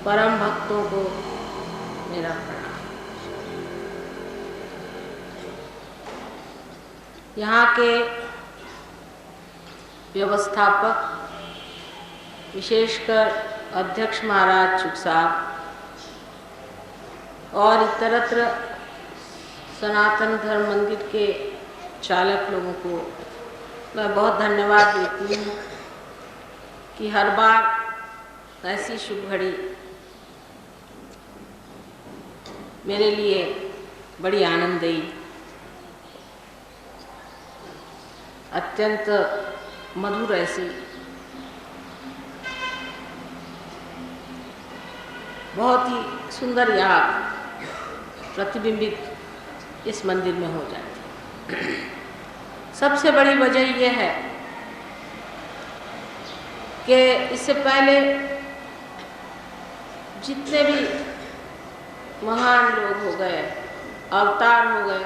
परम भक्तों को मेरा प्रणाम। यहाँ के व्यवस्थापक, विशेषकर अध्यक्ष महाराज चुग साहब और इतरत्र सनातन धर्म मंदिर के चालक लोगों को मैं बहुत धन्यवाद देती हूँ कि हर बार ऐसी शुभ घड़ी मेरे लिए बड़ी आनंददायी, अत्यंत मधुर ऐसी बहुत ही सुंदर याद प्रतिबिंबित इस मंदिर में हो जाती है। सबसे बड़ी वजह यह है कि इससे पहले जितने भी महान लोग हो गए, अवतार हो गए,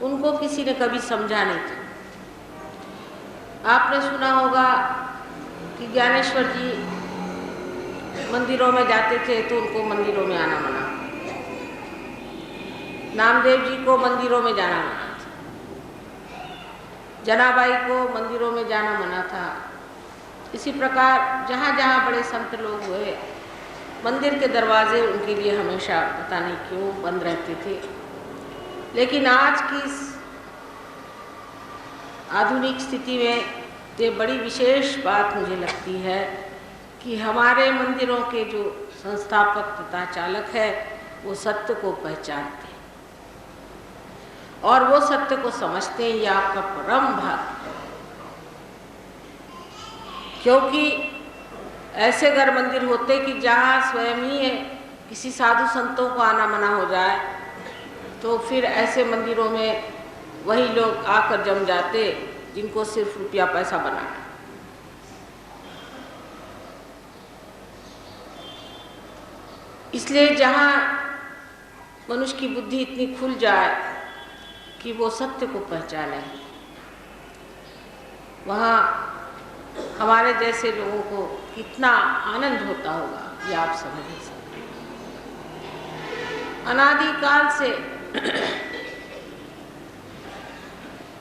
उनको किसी ने कभी समझा नहीं था। आपने सुना होगा कि ज्ञानेश्वर जी मंदिरों में जाते थे तो उनको मंदिरों में आना मना, नामदेव जी को मंदिरों में जाना मना था, जनाबाई को मंदिरों में जाना मना था। इसी प्रकार जहाँ जहाँ बड़े संत लोग हुए, मंदिर के दरवाजे उनके लिए हमेशा पता नहीं क्यों बंद रहते थे। लेकिन आज की इस आधुनिक स्थिति में ये बड़ी विशेष बात मुझे लगती है कि हमारे मंदिरों के जो संस्थापक तथा चालक है वो सत्य को पहचानते हैं और वो सत्य को समझते हैं। ये आपका परम भाग्य, क्योंकि ऐसे घर मंदिर होते कि जहाँ स्वयं ही किसी साधु संतों को आना मना हो जाए तो फिर ऐसे मंदिरों में वही लोग आकर जम जाते जिनको सिर्फ रुपया पैसा बनाना। इसलिए जहाँ मनुष्य की बुद्धि इतनी खुल जाए कि वो सत्य को पहचाने, वहाँ हमारे जैसे लोगों को कितना आनंद होता होगा ये आप समझ नहीं सकते। अनादिकाल से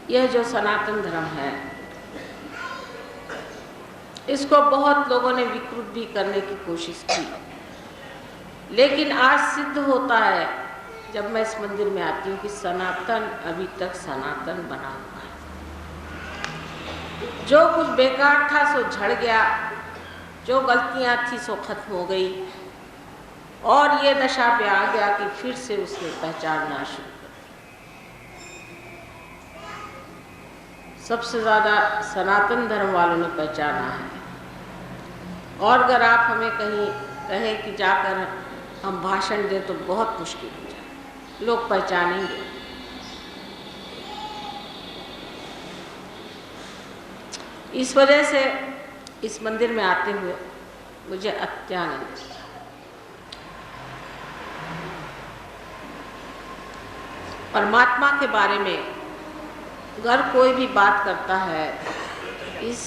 यह जो सनातन धर्म है इसको बहुत लोगों ने विकृत भी करने की कोशिश की, लेकिन आज सिद्ध होता है जब मैं इस मंदिर में आती हूँ कि सनातन अभी तक सनातन बना हुआ है। जो कुछ बेकार था सो झड़ गया, जो गलतियाँ थी सो खत्म हो गई और ये दशा पे आ गया कि फिर से उसने पहचानना शुरू कर। सबसे ज़्यादा सनातन धर्म वालों ने पहचाना है और अगर आप हमें कहीं कहें कि जाकर हम भाषण दें तो बहुत मुश्किल हो जाए, लोग पहचानेंगे। इस वजह से इस मंदिर में आते हुए मुझे अत्यानंद है। परमात्मा के बारे में अगर कोई भी बात करता है इस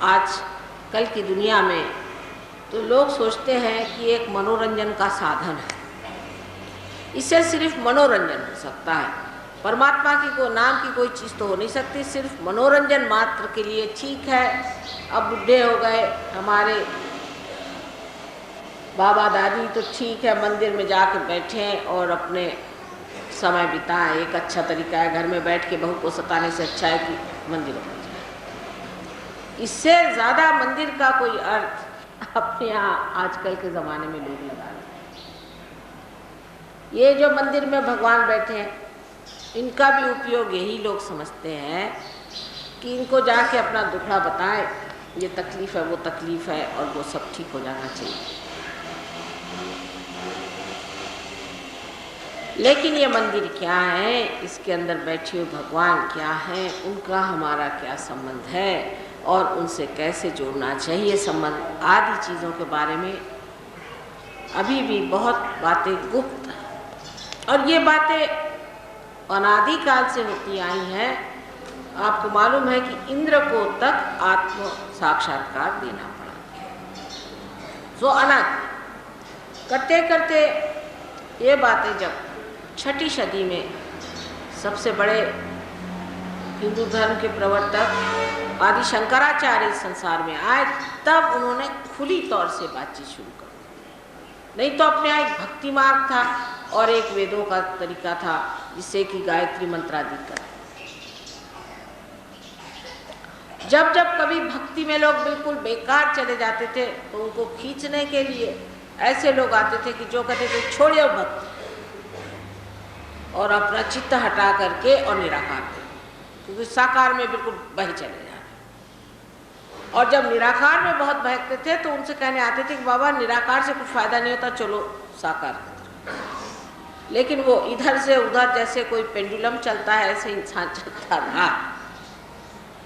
आज कल की दुनिया में तो लोग सोचते हैं कि एक मनोरंजन का साधन है, इससे सिर्फ मनोरंजन हो सकता है। परमात्मा की को नाम की कोई चीज़ तो हो नहीं सकती, सिर्फ मनोरंजन मात्र के लिए। ठीक है, अब बुढ़े हो गए हमारे बाबा दादी तो ठीक है मंदिर में जाकर बैठें और अपने समय बिताएं, एक अच्छा तरीका है। घर में बैठ के बहू को सताने से अच्छा है कि मंदिरों में जाए। इससे ज़्यादा मंदिर का कोई अर्थ अपने यहाँ आजकल के ज़माने में लोग लगा रहे हैं। ये जो मंदिर में भगवान बैठे हैं इनका भी उपयोग यही लोग समझते हैं कि इनको जाके अपना दुखड़ा बताएं, ये तकलीफ़ है वो तकलीफ़ है और वो सब ठीक हो जाना चाहिए। लेकिन ये मंदिर क्या है, इसके अंदर बैठे हुए भगवान क्या हैं, उनका हमारा क्या संबंध है और उनसे कैसे जोड़ना चाहिए संबंध, आदि चीज़ों के बारे में अभी भी बहुत बातें गुप्त हैं। और ये बातें अनादिकाल से होती आई हैं। आपको मालूम है कि इंद्र को तक आत्म साक्षात्कार देना पड़ा, सो अनात्मा। करते करते ये बातें जब 6ठी सदी में सबसे बड़े हिंदू धर्म के प्रवर्तक आदि शंकराचार्य इस संसार में आए, तब उन्होंने खुली तौर से बातचीत शुरू कर दी। नहीं तो अपने यहाँ एक भक्ति मार्ग था और एक वेदों का तरीका था, जिससे कि गायत्री मंत्रादि कर। जब जब कभी भक्ति में लोग बिल्कुल बेकार चले जाते थे तो उनको खींचने के लिए ऐसे लोग आते थे कि जो कहते थे छोड़िए भक्ति और अपना चित्त हटा करके और निराकार कर, क्योंकि साकार में बिल्कुल बह चले जा रहे। और जब निराकार में बहुत बहकते थे तो उनसे कहने आते थे कि बाबा निराकार से कुछ फायदा नहीं होता, चलो साकार कर। लेकिन वो इधर से उधर जैसे कोई पेंडुलम चलता है ऐसे इंसान चलता रहा।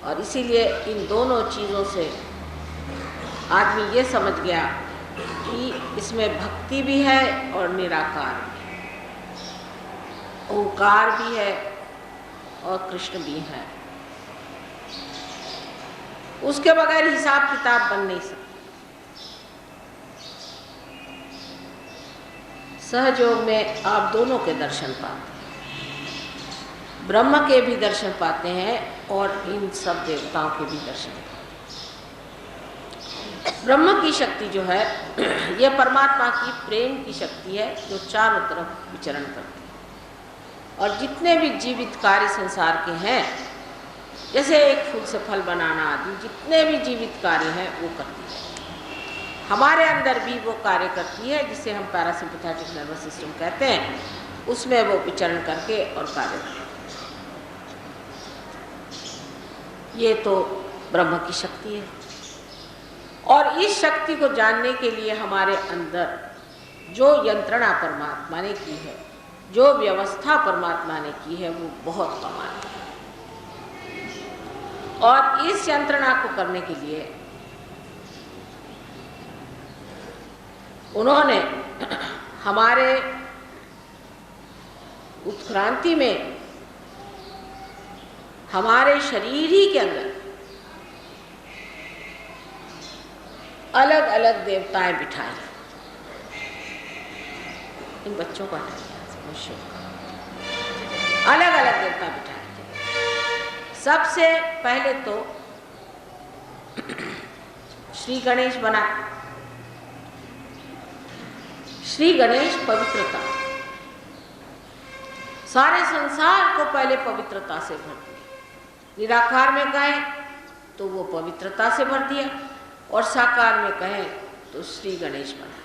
और इसीलिए इन दोनों चीज़ों से आदमी ये समझ गया कि इसमें भक्ति भी है और निराकार भी है, ओंकार भी है और कृष्ण भी है। उसके बगैर हिसाब किताब बन नहीं सकता। सहयोग में आप दोनों के दर्शन पाते हैं, ब्रह्म के भी दर्शन पाते हैं और इन सब देवताओं के भी दर्शन पाते हैं। ब्रह्म की शक्ति जो है यह परमात्मा की प्रेम की शक्ति है जो चारों तरफ विचरण करती है। और जितने भी जीवित कार्य संसार के हैं, जैसे एक फूल से फल बनाना आदि जितने भी जीवित कार्य हैं वो करती है। हमारे अंदर भी वो कार्य करती है जिसे हम पैरासिम्पैथेटिक नर्वस सिस्टम कहते हैं, उसमें वो विचरण करके और कार्य करती है। ये तो ब्रह्म की शक्ति है। और इस शक्ति को जानने के लिए हमारे अंदर जो यंत्रणा परमात्मा ने की है, जो व्यवस्था परमात्मा ने की है, वो बहुत कमाल है। और इस यंत्रणा को करने के लिए उन्होंने हमारे उत्क्रांति में हमारे शरीर ही के अंदर अलग अलग देवताएं बिठाई। इन बच्चों को अलग अलग देवता बिठाए थे। सबसे पहले तो श्री गणेश बना। श्री गणेश पवित्रता, सारे संसार को पहले पवित्रता से भर दिया। निराकार में कहें तो वो पवित्रता से भर दिया और साकार में कहें तो श्री गणेश बना।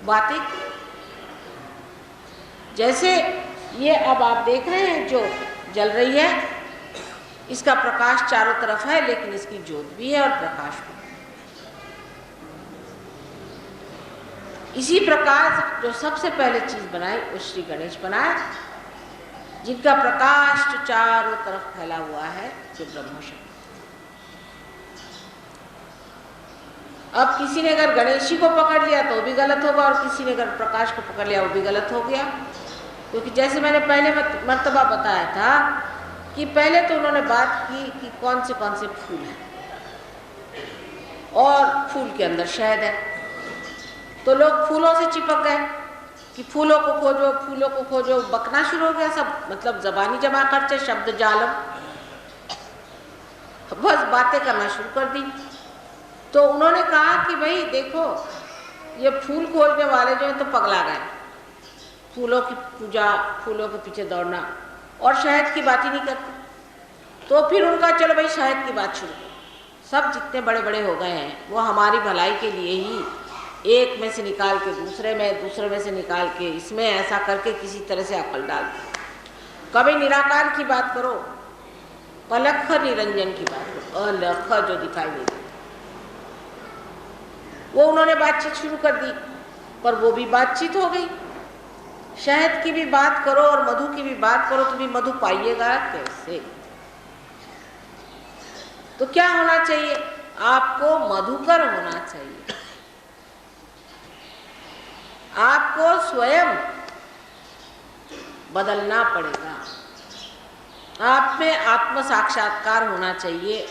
बातें जैसे ये अब आप देख रहे हैं जो जल रही है, इसका प्रकाश चारों तरफ है लेकिन इसकी ज्योत भी है और प्रकाश भी। इसी प्रकार जो सबसे पहले चीज बनाई वो श्री गणेश बनाए, जिनका प्रकाश जो चारों तरफ फैला हुआ है, जो ब्रह्म शक्ति। अब किसी ने अगर गणेश जी को पकड़ लिया तो भी गलत होगा और किसी ने अगर प्रकाश को पकड़ लिया वो भी गलत हो गया। क्योंकि जैसे मैंने पहले मर्तबा बताया था कि पहले तो उन्होंने बात की कि कौन से फूल हैं और फूल के अंदर शहद है, तो लोग फूलों से चिपक गए कि फूलों को खोजो, बकना शुरू हो गया सब, मतलब जबानी जमा खर्चे, शब्द जालम, बस बातें करना शुरू कर दी। तो उन्होंने कहा कि भाई देखो ये फूल खोजने वाले जो हैं तो पगला गए, फूलों की पूजा, फूलों के पीछे दौड़ना और शहद की बात ही नहीं करते। तो फिर उनका चलो भाई शहद की बात शुरू करो। सब जितने बड़े बड़े हो गए हैं वो हमारी भलाई के लिए ही एक में से निकाल के दूसरे में से निकाल के इसमें ऐसा करके किसी तरह से अकल डालते। कभी निराकार की बात करो, पलख निरंजन की बात करो, अलख जो दिखाई नहीं देता, वो उन्होंने बातचीत शुरू कर दी। पर वो भी बातचीत हो गई। शहद की भी बात करो और मधु की भी बात करो तो भी मधु पाइएगा कैसे? तो क्या होना चाहिए? आपको मधुकर होना चाहिए। आपको स्वयं बदलना पड़ेगा। आप में आत्म साक्षात्कार होना चाहिए।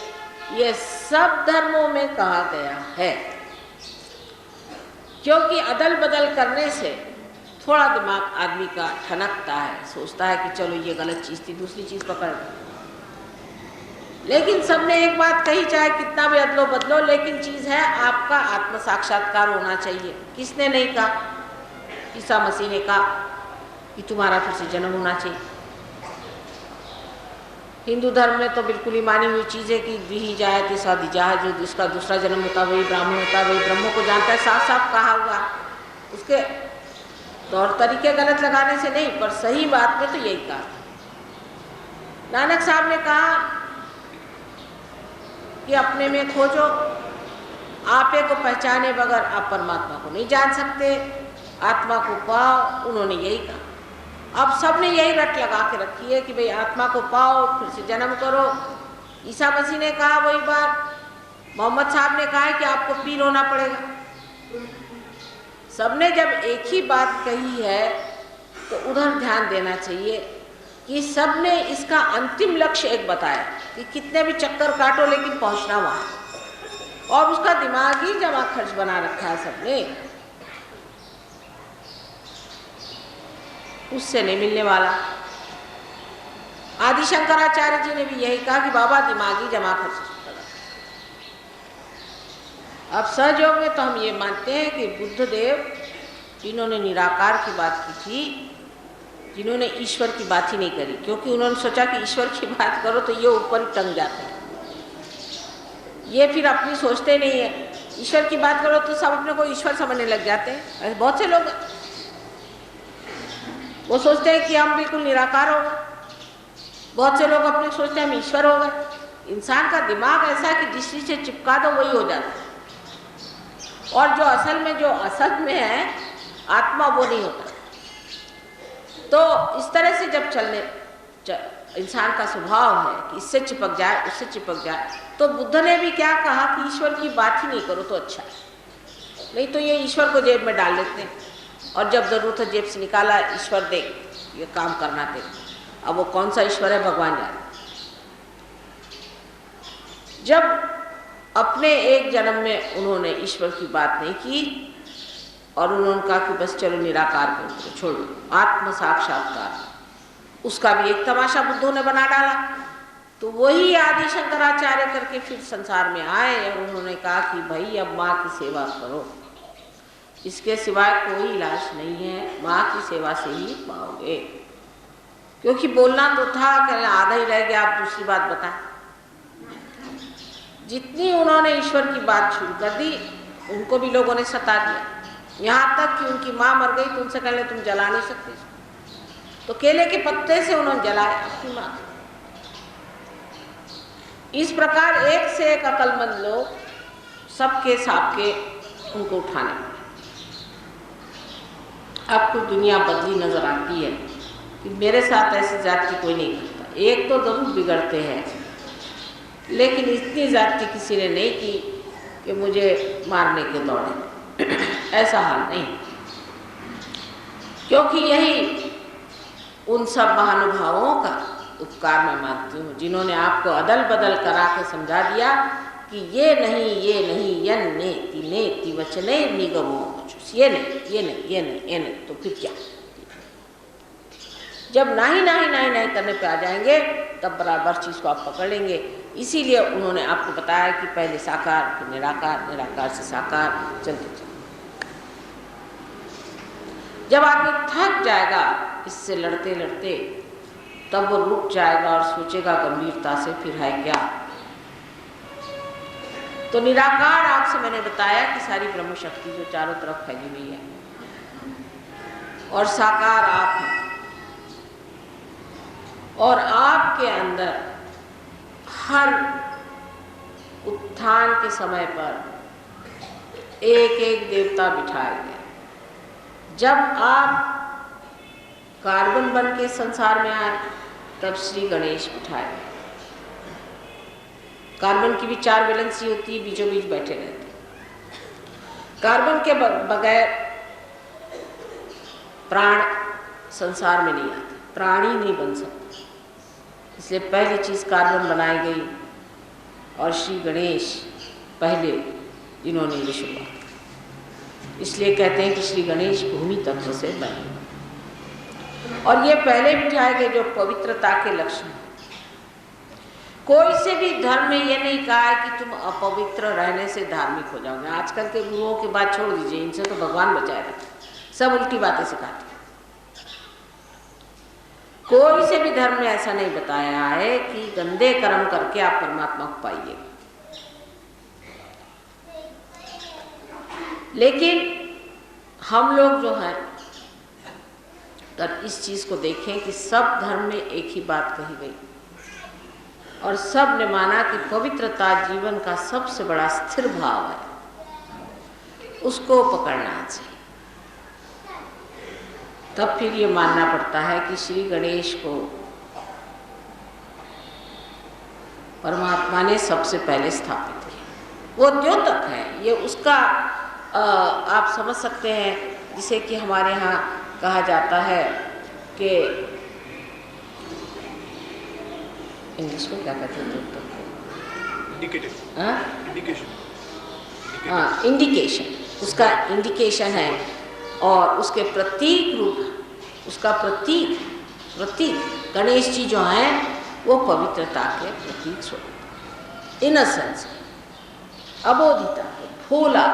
यह सब धर्मों में कहा गया है। क्योंकि अदल बदल करने से थोड़ा दिमाग आदमी का ठनकता है, सोचता है कि चलो ये गलत चीज़ थी, दूसरी चीज़ पकड़ लो। लेकिन सबने एक बात कही, चाहे कितना भी अदलो बदलो, लेकिन चीज़ है आपका आत्म साक्षात्कार होना चाहिए। किसने नहीं कहा? ईसा मसीह ने कहा कि तुम्हारा फिर से जन्म होना चाहिए। हिंदू धर्म में तो बिल्कुल ही मानी हुई चीज़ है कि दी जाए तो शादी जाए, जो जिसका दूसरा जन्म होता वही ब्राह्मण होता, वही ब्रह्म को जानता है, साफ साफ कहा हुआ। उसके तौर तरीके गलत लगाने से नहीं, पर सही बात में तो यही कहा। नानक साहब ने कहा कि अपने में खोजो, आपे को पहचाने बगैर आप परमात्मा को नहीं जान सकते, आत्मा को पाओ। उन्होंने यही कहा। अब सब ने यही रट लगा के रखी है कि भाई आत्मा को पाओ, फिर से जन्म करो। ईसा मसीह ने कहा वही बात, मोहम्मद साहब ने कहा है कि आपको पीर होना पड़ेगा। सबने जब एक ही बात कही है तो उधर ध्यान देना चाहिए कि सबने इसका अंतिम लक्ष्य एक बताया कि कितने भी चक्कर काटो लेकिन पहुंचना वहाँ, और उसका दिमागी जमा खर्च बना रखा है सबने, उससे नहीं मिलने वाला। आदि शंकराचार्य जी ने भी यही कहा कि बाबा दिमागी जमा खर्च। अब सहयोग में तो हम ये मानते हैं कि बुद्ध देव जिन्होंने निराकार की बात की थी, जिन्होंने ईश्वर की बात ही नहीं करी, क्योंकि उन्होंने सोचा कि ईश्वर की बात करो तो ये ऊपर ही टंग जाते हैं, ये फिर अपनी सोचते नहीं है। ईश्वर की बात करो तो सब अपने को ईश्वर समझने लग जाते हैं। ऐसे बहुत से लोग वो सोचते हैं कि हम बिल्कुल निराकार हो गए, बहुत से लोग अपने सोचते हैं हम ईश्वर हो गए। इंसान का दिमाग ऐसा है कि जिस चीज से चिपका दो वही हो जाता है, और जो असल में है आत्मा वो नहीं होता। तो इस तरह से जब इंसान का स्वभाव है कि इससे चिपक जाए उससे चिपक जाए, तो बुद्ध ने भी क्या कहा कि ईश्वर की बात ही नहीं करो तो अच्छा है, नहीं तो ये ईश्वर को जेब में डाल लेते हैं, और जब जरूरत है जेब से निकाला, ईश्वर दे ये काम करना दे। अब वो कौन सा ईश्वर है भगवान जाने। जब अपने एक जन्म में उन्होंने ईश्वर की बात नहीं की और उन्होंने कहा कि बस चलो निराकार को छोड़ो, आत्म साक्षात्कार, उसका भी एक तमाशा बुद्धों ने बना डाला। तो वही आदि शंकराचार्य करके फिर संसार में आए और उन्होंने कहा कि भाई अब माँ की सेवा करो, इसके सिवाय कोई इलाज नहीं है, माँ की सेवा से ही पाओगे। क्योंकि बोलना तो था, कहना आधा ही रह गया, आप दूसरी बात बताएं। जितनी उन्होंने ईश्वर की बात शुरू कर दी, उनको भी लोगों ने सता दिया, यहाँ तक कि उनकी माँ मर गई तो उनसे कहने तुम जला नहीं सकते, तो केले के पत्ते से उन्होंने जलाया अपनी माँ। इस प्रकार एक से एक अक्लमंद लोग सबके सापके उनको उठाने पड़े। अब कुछ दुनिया बदली नजर आती है कि मेरे साथ ऐसी जाति कोई नहीं करता। एक तो जरूर बिगड़ते हैं, लेकिन इतनी जाति किसी ने नहीं की कि मुझे मारने के दौड़े, ऐसा हाल नहीं। क्योंकि यही उन सब महानुभावों का उपकार मैं मानती हूँ, जिन्होंने आपको अदल बदल करा के समझा दिया कि ये नहीं यन नेति नेति वचने निगमो, ये नहीं, तो फिर क्या। जब नहीं करने पे आ जाएंगे तब बराबर चीज़ को आप पकड़ लेंगे। इसीलिए उन्होंने आपको बताया कि पहले साकार फिर निराकार, निराकार से साकार, चलते। जब आदमी थक जाएगा इससे लड़ते लड़ते, तब वो रुक जाएगा और सोचेगा गंभीरता से फिर है क्या। तो निराकार आपसे मैंने बताया कि सारी ब्रह्म शक्ति जो चारों तरफ फैली हुई है, और साकार आप हैं, और आपके अंदर हर उत्थान के समय पर एक एक देवता बिठाए गए। जब आप कार्बन बन के संसार में आए तब श्री गणेश बिठाए गए। कार्बन की भी 4 वैलेंसी होती है, बीचों बीच बैठे रहते। कार्बन के बगैर प्राण संसार में नहीं आते, प्राणी नहीं बन सकते। इसलिए पहली चीज़ कार्बन बनाई गई, और श्री गणेश पहले इन्होंने ये शुरुआत। इसलिए कहते हैं कि श्री गणेश भूमि तत्व से बने। और ये पहले बिठाए गए जो पवित्रता के लक्षण। कोई से भी धर्म में ये नहीं कहा है कि तुम अपवित्र रहने से धार्मिक हो जाओगे। आजकल के गुरुओं की बात छोड़ दीजिए, इनसे तो भगवान बचाए रखे, सब उल्टी बातें सिखाते। कोई से भी धर्म में ऐसा नहीं बताया है कि गंदे कर्म करके आप परमात्मा को पाइए। लेकिन हम लोग जो हैं तब इस चीज को देखें कि सब धर्म में एक ही बात कही गई और सब ने माना कि पवित्रता जीवन का सबसे बड़ा स्थिर भाव है, उसको पकड़ना चाहिए। तब फिर ये मानना पड़ता है कि श्री गणेश को परमात्मा ने सबसे पहले स्थापित किया। वो द्योतक है, ये उसका आप समझ सकते हैं, जिसे कि हमारे यहाँ कहा जाता है कि इंग्लिश में क्या कहते हैं इंडिकेशन, उसका इंडिकेशन है और उसके प्रतीक रूप, उसका प्रतीक गणेश जी जो हैं वो पवित्रता के प्रतीक स्वरूप, इनोसेंस, अबोधिता, भोला।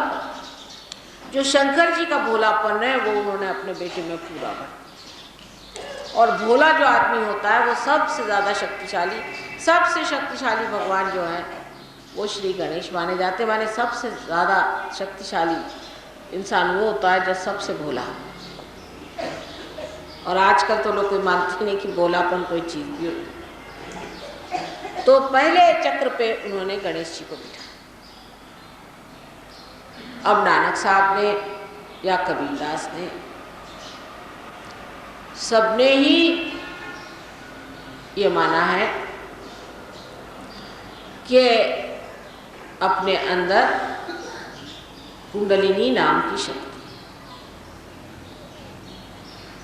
जो शंकर जी का भोलापन है वो उन्होंने अपने बेटे में पूरा कर। और भोला जो आदमी होता है वो सबसे ज़्यादा शक्तिशाली, सबसे शक्तिशाली भगवान जो है वो श्री गणेश माने जाते। माने सबसे ज़्यादा शक्तिशाली इंसान वो होता है जो सबसे भोला। और आजकल तो लोग कोई मानते नहीं कि भोलापन कोई चीज़ भी हो। तो पहले चक्र पे उन्होंने गणेश जी को बिठाया। अब नानक साहब ने या कबीरदास ने, सबने ही ये माना है कि अपने अंदर कुंडलिनी नाम की शक्ति।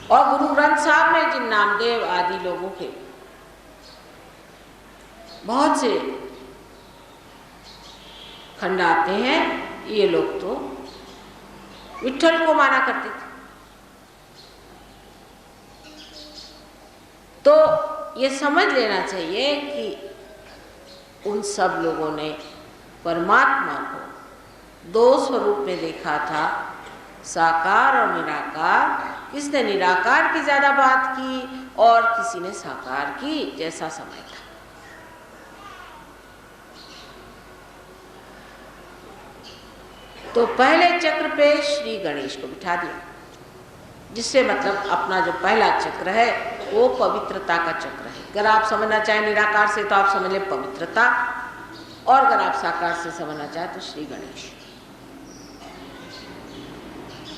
और गुरु ग्रंथ साहब में जिन नामदेव आदि लोगों के बहुत से खंड आते हैं, ये लोग तो विट्ठल को माना करते थे। तो ये समझ लेना चाहिए कि उन सब लोगों ने परमात्मा को दो स्वरूप में देखा था, साकार और निराकार। किसने निराकार की ज्यादा बात की और किसी ने साकार की, जैसा समय था। तो पहले चक्र पे श्री गणेश को बिठा दिया, जिससे मतलब अपना जो पहला चक्र है वो पवित्रता का चक्र है। अगर आप समझना चाहें निराकार से तो आप समझ लें पवित्रता, और अगर आप साकार से समझना चाहें तो श्री गणेश।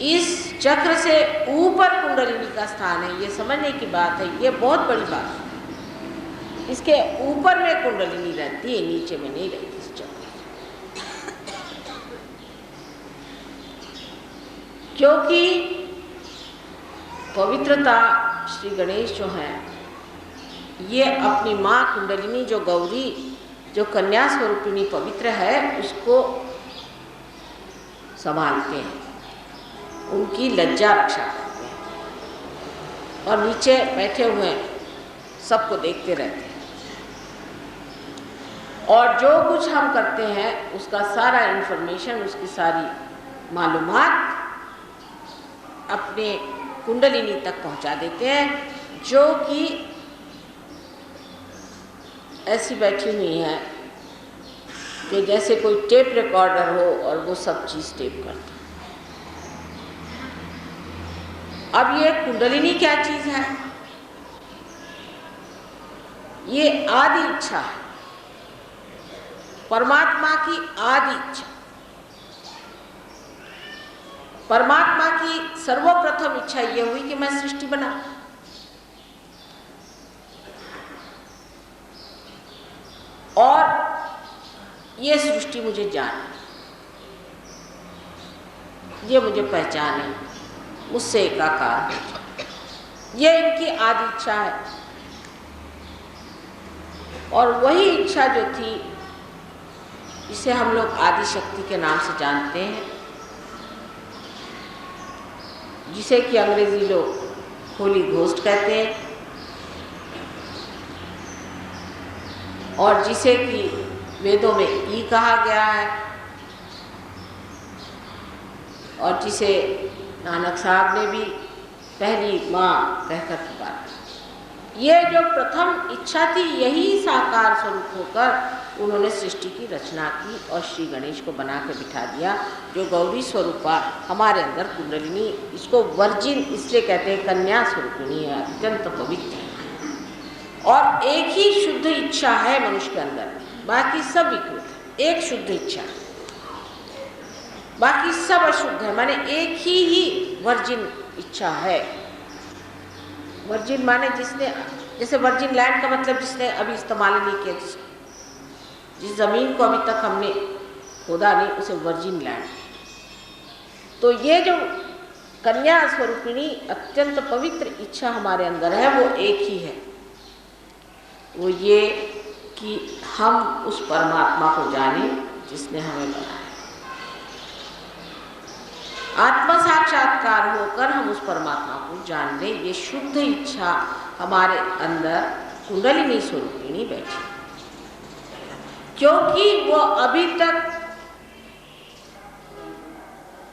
इस चक्र से ऊपर कुंडलिनी का स्थान है, ये समझने की बात है, ये बहुत बड़ी बात है। इसके ऊपर में कुंडलिनी रहती है, नीचे में नहीं रहती इस चक्र। क्योंकि पवित्रता श्री गणेश जो है ये अपनी माँ कुंडलिनी जो गौरी, जो कन्या स्वरूपिणी पवित्र है, उसको संभालते हैं, उनकी लज्जा रक्षा करते हैं और नीचे बैठे हुए सबको देखते रहते हैं। और जो कुछ हम करते हैं उसका सारा इंफॉर्मेशन, उसकी सारी मालूमात अपने कुंडलिनी तक पहुंचा देते हैं, जो कि ऐसी बैठी हुई है कि जैसे कोई टेप रिकॉर्डर हो और वो सब चीज़ टेप करता। अब ये कुंडलिनी क्या चीज़ है? ये आदि इच्छा है, परमात्मा की आदि इच्छा। परमात्मा की सर्वप्रथम इच्छा ये हुई कि मैं सृष्टि बना, और ये सृष्टि मुझे जाने, ये मुझे पहचाने, मुझसे एकाकार हो। ये इनकी आदि इच्छा है। और वही इच्छा जो थी, इसे हम लोग आदि शक्ति के नाम से जानते हैं। जिसे कि अंग्रेजी लोग होली घोस्ट कहते हैं, और जिसे कि वेदों में ई कहा गया है, और जिसे नानक साहब ने भी पहली माँ कहकर पुकारा। ये जो प्रथम इच्छा थी, यही साकार स्वरूप होकर उन्होंने सृष्टि की रचना की और श्री गणेश को बना के बिठा दिया, जो गौरी स्वरूपा हमारे अंदर कुंडलिनी, इसको वर्जिन इसलिए कहते हैं, कन्या स्वरूपिणी है, अत्यंत पवित्र है। और एक ही शुद्ध इच्छा है मनुष्य के अंदर, बाकी सब विकृत है। एक शुद्ध इच्छा, बाकी सब अशुद्ध है, माने एक ही वर्जिन इच्छा है। वर्जिन माने जिसने, जैसे वर्जिन लैंड का मतलब जिसने अभी इस्तेमाल नहीं किया, जिस जमीन को अभी तक हमने खोदा नहीं, उसे वर्जिन लैंड। तो ये जो कन्या स्वरूपिणी अत्यंत पवित्र इच्छा हमारे अंदर है, वो एक ही है, वो ये कि हम उस परमात्मा को जाने जिसने हमें बनाया। आत्मा साक्षात्कार होकर हम उस परमात्मा को जान लें, ये शुद्ध इच्छा हमारे अंदर कुंडलिनी स्वरूपिणी बैठी, क्योंकि वो अभी तक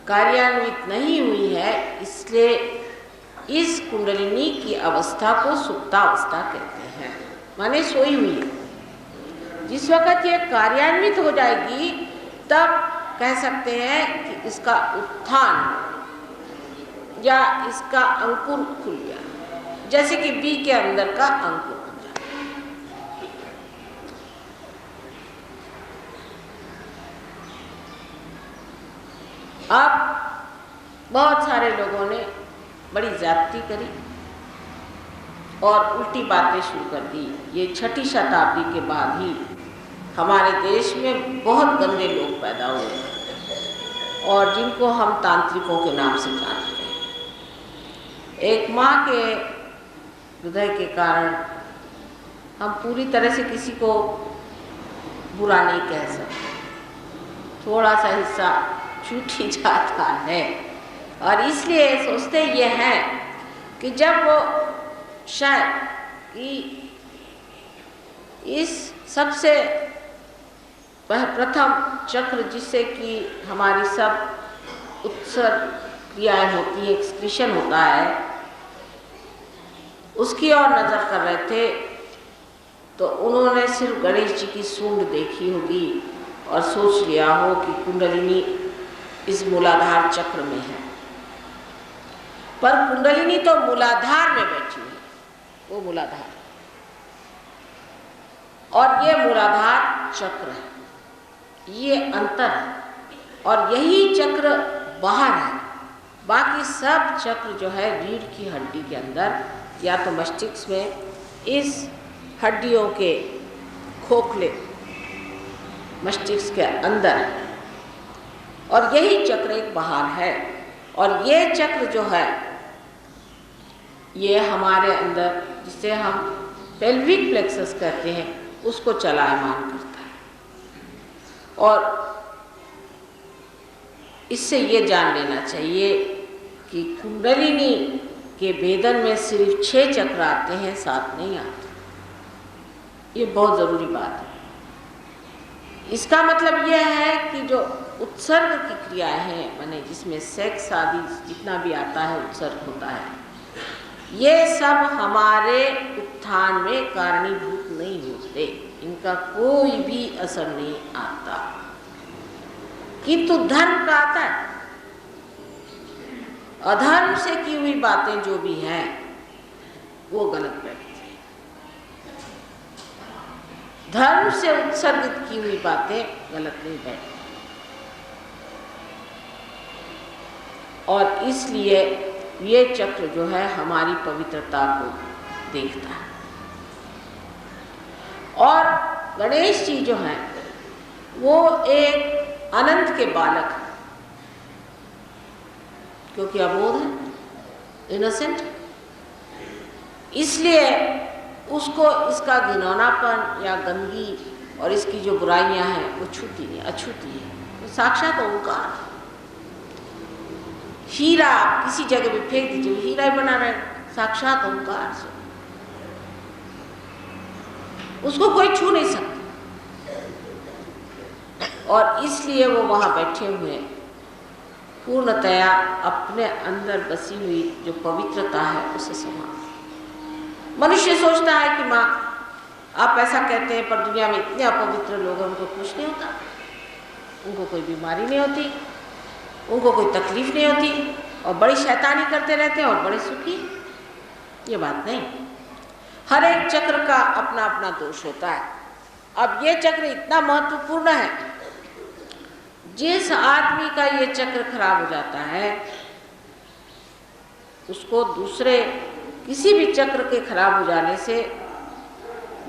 कार्यान्वित नहीं हुई है, इसलिए इस कुंडलिनी की अवस्था को सुप्तावस्था कहते हैं, माने सोई हुई है। जिस वक्त ये कार्यान्वित हो जाएगी, तब कह सकते हैं कि इसका उत्थान या इसका अंकुर खुल गया, जैसे कि बीज के अंदर का अंकुर खुल जाए। अब बहुत सारे लोगों ने बड़ी ज्यादती करी और उल्टी बातें शुरू कर दी। ये 6ठी शताब्दी के बाद ही हमारे देश में बहुत गंदे लोग पैदा हुए और जिनको हम तांत्रिकों के नाम से जानते हैं। एक माँ के हृदय के कारण हम पूरी तरह से किसी को बुरा नहीं कह सकते, थोड़ा सा हिस्सा छूट ही जाता है। और इसलिए सोचते ये हैं कि जब वो शायद कि इस सबसे प्रथम चक्र जिससे कि हमारी सब उत्सर्ग क्रियाएं होती है, एक्सक्रीशन होता है, उसकी ओर नजर कर रहे थे, तो उन्होंने सिर्फ गणेश जी की सूंड देखी होगी और सोच लिया हो कि कुंडलिनी इस मूलाधार चक्र में है। पर कुंडलिनी तो मूलाधार में बैठी है, वो मूलाधार, और ये मूलाधार चक्र है, ये अंतर है, और यही चक्र बाहर है। बाकी सब चक्र जो है रीढ़ की हड्डी के अंदर या तो मस्तिष्क में, इस हड्डियों के खोखले मस्तिष्क के अंदर है, और यही चक्र एक बाहर है। और ये चक्र जो है ये हमारे अंदर, जिसे हम पेल्विक प्लेक्सस कहते हैं, उसको चलायमान करता है। और इससे ये जान लेना चाहिए कि कुंडलिनी के भेदन में सिर्फ 6 चक्र आते हैं, 7 नहीं आते। ये बहुत ज़रूरी बात है। इसका मतलब यह है कि जो उत्सर्ग की क्रियाएं हैं, माने जिसमें सेक्स आदि जितना भी आता है उत्सर्ग होता है, ये सब हमारे उत्थान में कारणीभूत नहीं होते, इनका कोई भी असर नहीं आता। किंतु धर्म का आता है। अधर्म से की हुई बातें जो भी हैं वो गलत बैठती है। धर्म से उत्सर्गित की हुई बातें गलत नहीं बैठती। और इसलिए ये चक्र जो है हमारी पवित्रता को देखता है। और गणेश जी जो हैं वो एक अनंत के बालक हैं, क्योंकि अबोध है, इनोसेंट, इसलिए उसको इसका घिनौनापन या गंदगी और इसकी जो बुराइयां हैं वो छूती नहीं, अछूती है। तो साक्षात ओंकार, हीरा किसी जगह पे फेंक दीजिए, वो हीरा ही बना रहे, साक्षात ओंकार से, उसको कोई छू नहीं सकता। और इसलिए वो वहां बैठे हुए पूर्णतया अपने अंदर बसी हुई जो पवित्रता है उसे समा। मनुष्य सोचता है कि माँ आप ऐसा कहते हैं, पर दुनिया में इतने अपवित्र लोग हैं, उनको कुछ नहीं होता, उनको कोई बीमारी नहीं होती, उनको कोई तकलीफ नहीं होती, और बड़ी शैतानी करते रहते हैं और बड़े सुखी। ये बात नहीं, हर एक चक्र का अपना अपना दोष होता है। अब ये चक्र इतना महत्वपूर्ण है, जिस आदमी का ये चक्र खराब हो जाता है उसको दूसरे किसी भी चक्र के खराब हो जाने से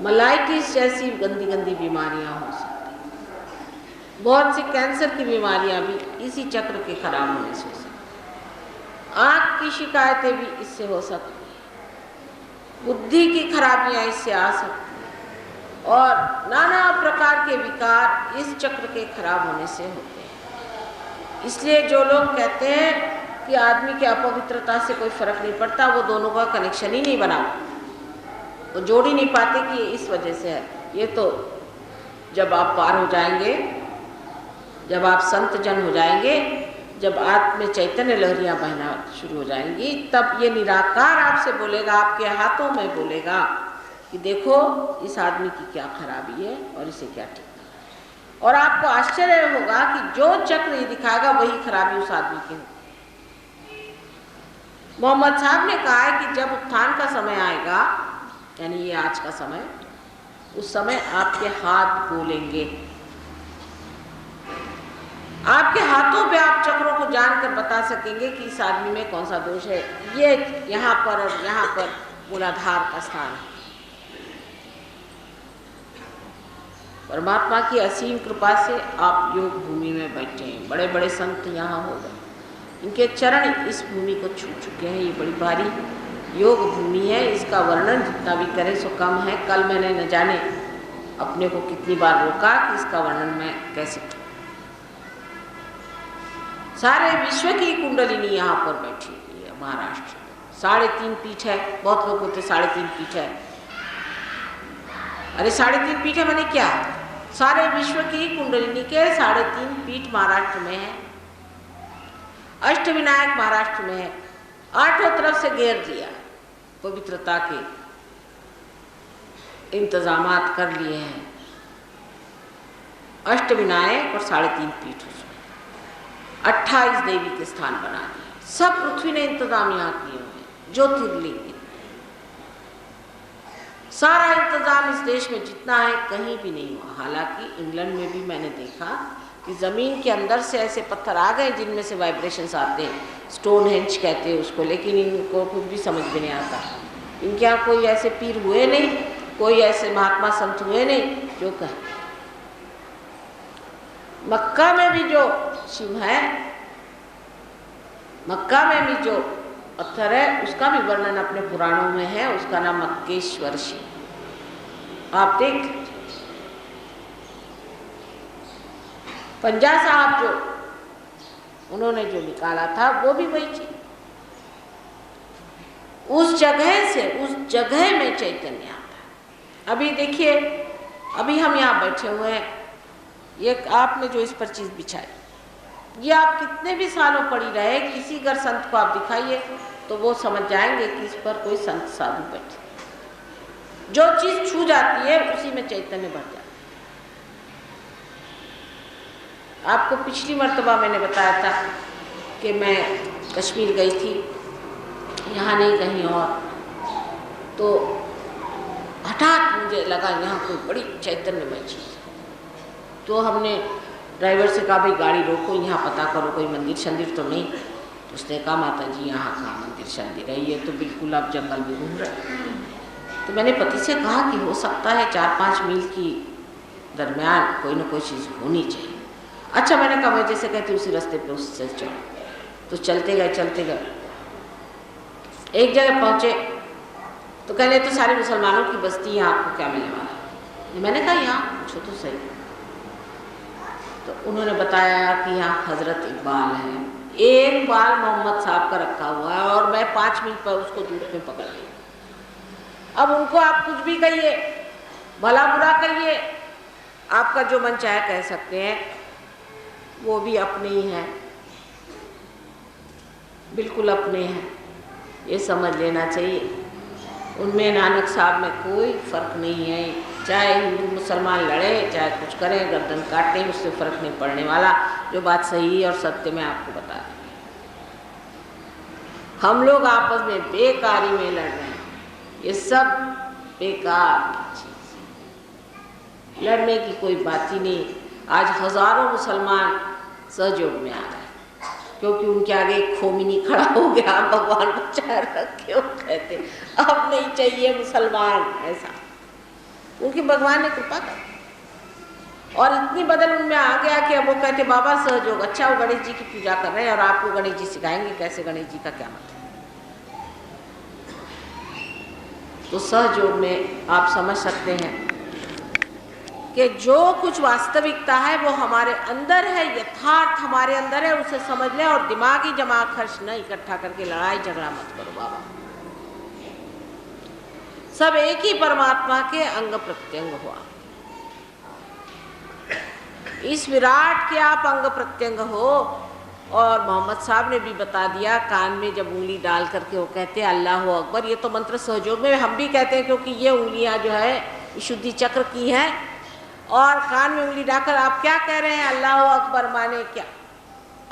मलाइटिस जैसी गंदी गंदी बीमारियां हो सकती हैं। बहुत सी कैंसर की बीमारियां भी इसी चक्र के खराब होने से हो सकती, आँख की शिकायतें भी इससे हो सकती, बुद्धि की खराबियां इससे आ सकती, और नाना प्रकार के विकार इस चक्र के खराब होने से होते हैं। इसलिए जो लोग कहते हैं कि आदमी की अपवित्रता से कोई फर्क नहीं पड़ता, वो दोनों का कनेक्शन ही नहीं बना, वो जोड़ ही नहीं पाते कि ये इस वजह से है। ये तो जब आप पार हो जाएंगे, जब आप संत जन हो जाएंगे, जब आत्म में चैतन्य लहरियां बहना शुरू हो जाएंगी, तब ये निराकार आपसे बोलेगा, आपके हाथों में बोलेगा कि देखो इस आदमी की क्या खराबी है और इसे क्या ठीक है। और आपको आश्चर्य होगा कि जो चक्र ये दिखाएगा वही खराबी उस आदमी की होगी। मोहम्मद साहब ने कहा है कि जब उत्थान का समय आएगा, यानी ये आज का समय, उस समय आपके हाथ बोलेंगे, आपके हाथों पे आप चक्रों को जानकर बता सकेंगे कि इस आदमी में कौन सा दोष है। ये यहाँ पर और यहाँ पर मूलाधार का स्थान है। परमात्मा की असीम कृपा से आप योग भूमि में बैठे हैं, बड़े बड़े संत यहाँ हो गए, इनके चरण इस भूमि को छू चुके हैं। ये बड़ी भारी योग भूमि है, इसका वर्णन जितना भी करें सो कम है। कल मैंने न जाने अपने को कितनी बार रोका कि इसका वर्णन मैं कैसे करूं। सारे विश्व की कुंडलिनी यहाँ पर बैठी हुई है महाराष्ट्र में। 3.5 पीठ है, बहुत लोग बोलते 3.5 पीठ है। अरे 3.5 पीठ है मैंने क्या, सारे विश्व की कुंडलिनी के 3.5 पीठ महाराष्ट्र में है। अष्टविनायक महाराष्ट्र में है, 8 तरफ से घेर दिया, पवित्रता के इंतजामात कर लिए हैं। अष्टविनायक और 3.5 पीठ उसमें 28 देवी के स्थान बना दिए। सब पृथ्वी ने इंतजाम यहाँ किए हुए, ज्योतिर्लिंग, सारा इंतजाम इस देश में जितना है कहीं भी नहीं हुआ। हालांकि इंग्लैंड में भी मैंने देखा कि ज़मीन के अंदर से ऐसे पत्थर आ गए जिनमें से वाइब्रेशंस आते हैं, स्टोनहेंज कहते हैं उसको, लेकिन इनको कुछ भी समझ में नहीं आता। इनके यहाँ कोई ऐसे पीर हुए नहीं, कोई ऐसे महात्मा संत हुए नहीं जो कहे। मक्का में भी जो शिव है, मक्का में भी जो पत्थर है, उसका भी वर्णन अपने पुराणों में है, उसका नाम मक्केश्वर शिव। आप देख, पंजा साहब जो उन्होंने जो निकाला था वो भी वही चीज। उस जगह से, उस जगह में चैतन्य आता है। अभी देखिए, अभी हम यहाँ बैठे हुए हैं, ये आपने जो इस पर चीज बिछाई, ये आप कितने भी सालों पड़ी रहे, किसी अगर संत को आप दिखाइए तो वो समझ जाएंगे कि इस पर कोई संत साधु बैठे। जो चीज छू जाती है उसी में चैतन्य बढ़ जाता है। आपको पिछली मर्तबा मैंने बताया था कि मैं कश्मीर गई थी, यहाँ नहीं कहीं और, तो हठात मुझे लगा यहाँ कोई बड़ी चैतन्यमय चीज़। तो हमने ड्राइवर से कहा भाई गाड़ी रोको, यहाँ पता करो कोई मंदिर शंदिर तो नहीं। तो उसने कहा माता जी यहाँ कहाँ मंदिर शंदिर है, ये तो बिल्कुल आप जंगल में घूम रहे। तो मैंने पति से कहा कि हो सकता है 4-5 मील की दरमियान कोई ना कोई चीज़ होनी चाहिए। अच्छा, मैंने कहा मैं जैसे कहती उसी रास्ते पे उससे चलो। तो चलते गए, एक जगह पहुँचे तो कहने तो सारे मुसलमानों की बस्ती है, आपको क्या मिलने वाला है। मैंने कहा यहाँ पूछो तो सही। तो उन्होंने बताया कि यहाँ हज़रत इकबाल है, एक बाल मोहम्मद साहब का रखा हुआ है और मैं 5 मिनट पर उसको धूप में पकड़ ली। अब उनको आप कुछ भी कहिए, भला बुरा कहिए, आपका जो मन चाहे कह सकते हैं, वो भी अपने ही हैं, बिल्कुल अपने हैं, ये समझ लेना चाहिए। उनमें नानक साहब में कोई फ़र्क नहीं है, चाहे हिंदू मुसलमान लड़े, चाहे कुछ करें, गर्दन काटें, उससे फ़र्क नहीं पड़ने वाला। जो बात सही और सत्य मैं आपको बता रही हूँ। हम लोग आपस में बेकारी में लड़ रहे हैं, ये सब बेकार की चीज़, लड़ने की कोई बात ही नहीं। आज हज़ारों मुसलमान सहयोग में आ रहे हैं क्योंकि उनके आगे एक खोमिनी खड़ा हो गया, भगवान बचाए रखे, वो कहते अब नहीं चाहिए मुसलमान, ऐसा उनकी भगवान ने कृपा कर और इतनी बदल उनमें आ गया कि अब वो कहते बाबा सहयोग, अच्छा वो गणेश जी की पूजा कर रहे हैं और आपको गणेश जी सिखाएंगे कैसे गणेश जी का क्या मतलब। तो सहयोग में आप समझ सकते हैं कि जो कुछ वास्तविकता है वो हमारे अंदर है, यथार्थ हमारे अंदर है, उसे समझ लें और दिमागी जमा खर्च न इकट्ठा करके लड़ाई झगड़ा मत करो बाबा। सब एक ही परमात्मा के अंग प्रत्यंग हुआ। इस विराट के आप अंग प्रत्यंग हो। और मोहम्मद साहब ने भी बता दिया, कान में जब उंगली डाल करके वो कहते हैं अल्लाह अकबर, ये तो मंत्र सहयोग में हम भी कहते हैं क्योंकि ये उंगलियां जो है शुद्धि चक्र की हैं। और कान में उंगली डालकर आप क्या कह रहे हैं, अल्लाह अकबर माने क्या,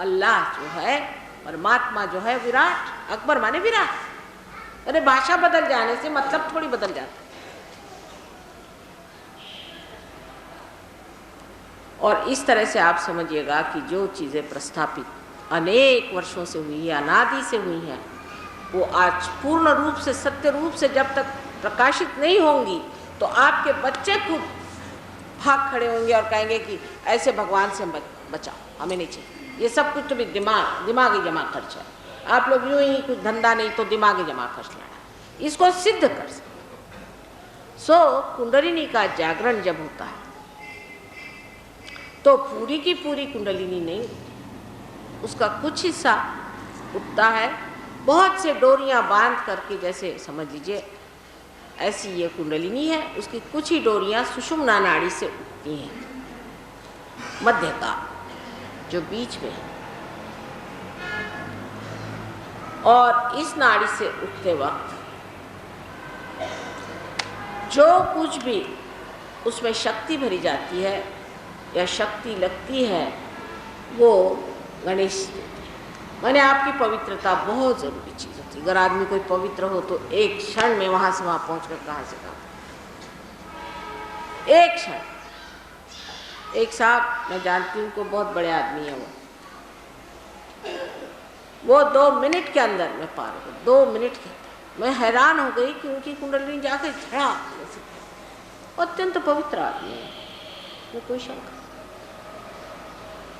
अल्लाह जो है परमात्मा जो है विराट, अकबर माने विराट। अरे भाषा बदल जाने से मतलब थोड़ी बदल जाता है। और इस तरह से आप समझिएगा कि जो चीज़ें प्रस्थापित अनेक वर्षों से हुई है, अनादि से हुई हैं, वो आज पूर्ण रूप से सत्य रूप से जब तक प्रकाशित नहीं होंगी तो आपके बच्चे खुद भाग खड़े होंगे और कहेंगे कि ऐसे भगवान से बचाओ, हमें नहीं चाहिए। ये सब कुछ तो भी दिमागी जमा खर्च है। आप लोग यूँ ही कुछ धंधा नहीं तो दिमागी जमा खर्च लाना, इसको सिद्ध कर सकते। सो कुंडलिनी का जागरण जब होता है तो पूरी की पूरी कुंडलिनी नहीं, उसका कुछ हिस्सा उठता है। बहुत से डोरियां बांध करके, जैसे समझ लीजिए ऐसी ये कुंडलिनी है, उसकी कुछ ही डोरियां सुषुम्ना नाड़ी से उठती हैं, मध्य का जो बीच में है। और इस नाड़ी से उठते वक्त जो कुछ भी उसमें शक्ति भरी जाती है या शक्ति लगती है वो गणेश देते हैं। माने आपकी पवित्रता बहुत ज़रूरी चीज़ होती है। अगर आदमी कोई पवित्र हो तो एक क्षण में वहाँ से वहाँ पहुँच कर कहाँ से कहाँ, एक क्षण। एक साहब मैं जानती हूँ, को बहुत बड़े आदमी है, वो 2 मिनट के अंदर में पार हो गए, 2 मिनट के। मैं हैरान हो गई कि उनकी कुंडलिनी जाके झड़ा, अत्यंत पवित्र आदमी है, वो कोई शंका।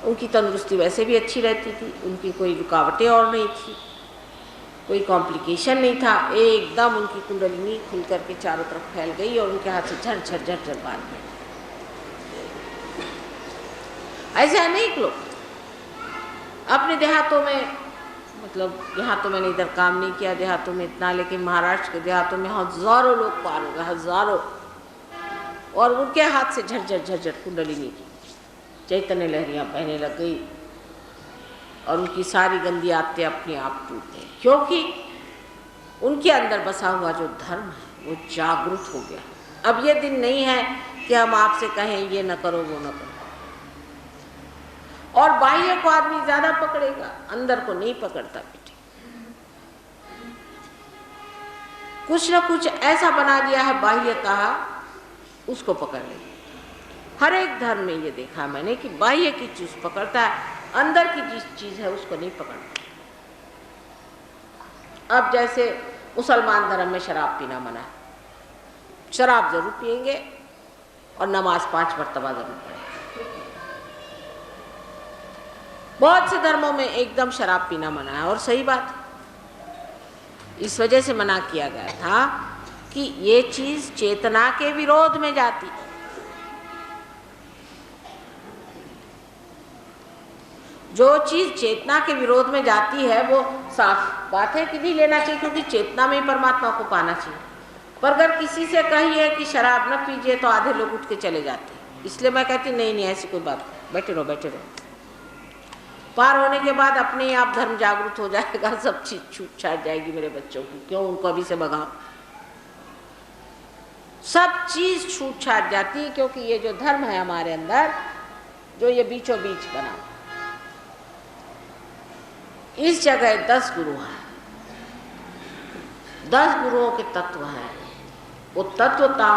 उनकी तंदुरुस्ती वैसे भी अच्छी रहती थी, उनकी कोई रुकावटें और नहीं थी, कोई कॉम्प्लिकेशन नहीं था। एकदम उनकी कुंडलिनी खुल करके चारों तरफ फैल गई और उनके हाथ से झर झर झर झर बाहर गए। ऐसे अनेक लोग अपने देहातों में, मतलब यहाँ तो मैंने इधर काम नहीं किया देहातों में इतना, लेकिन महाराष्ट्र के देहातों में हजारों लोग पार हो गए, हजारों। और उनके हाथ से झरझर झरझर कुंडलिनी की चैतन्य लहरियाँ बहने लग गई और उनकी सारी गंदी आदतें अपने आप टूट गई, क्योंकि उनके अंदर बसा हुआ जो धर्म है वो जागृत हो गया। अब ये दिन नहीं है कि हम आपसे कहें ये न करो वो न करो। और बाह्य को आदमी ज्यादा पकड़ेगा, अंदर को नहीं पकड़ता बेटे। कुछ न कुछ ऐसा बना दिया है बाह्य का, उसको पकड़ ले। हर एक धर्म में ये देखा मैंने कि बाह्य की चीज पकड़ता है, अंदर की जिस चीज है उसको नहीं पकड़ता। अब जैसे मुसलमान धर्म में शराब पीना मना है, शराब जरूर पिएंगे और नमाज 5 मरतबा जरूर पढ़ेंगे। बहुत से धर्मों में एकदम शराब पीना मना है, और सही बात, इस वजह से मना किया गया था कि ये चीज चेतना के विरोध में जाती। जो चीज़ चेतना के विरोध में जाती है वो साफ बात है कि नहीं लेना चाहिए, क्योंकि चेतना में ही परमात्मा को पाना चाहिए। पर अगर किसी से कहिए कि शराब न पीजिए तो आधे लोग उठ के चले जाते हैं। इसलिए मैं कहती नहीं ऐसी कोई बात, बैठे रहो बैठे रहो। पार होने के बाद अपने आप धर्म जागृत हो जाएगा, सब चीज छूट छाट जाएगी मेरे बच्चों की। क्यों उनको अभी से भगाओ? सब चीज छूट छाट जाती है, क्योंकि ये जो धर्म है हमारे अंदर, जो ये बीचों बीच बना, इस जगह 10 गुरु हैं, 10 गुरुओं के तत्व हैं। वो तत्वता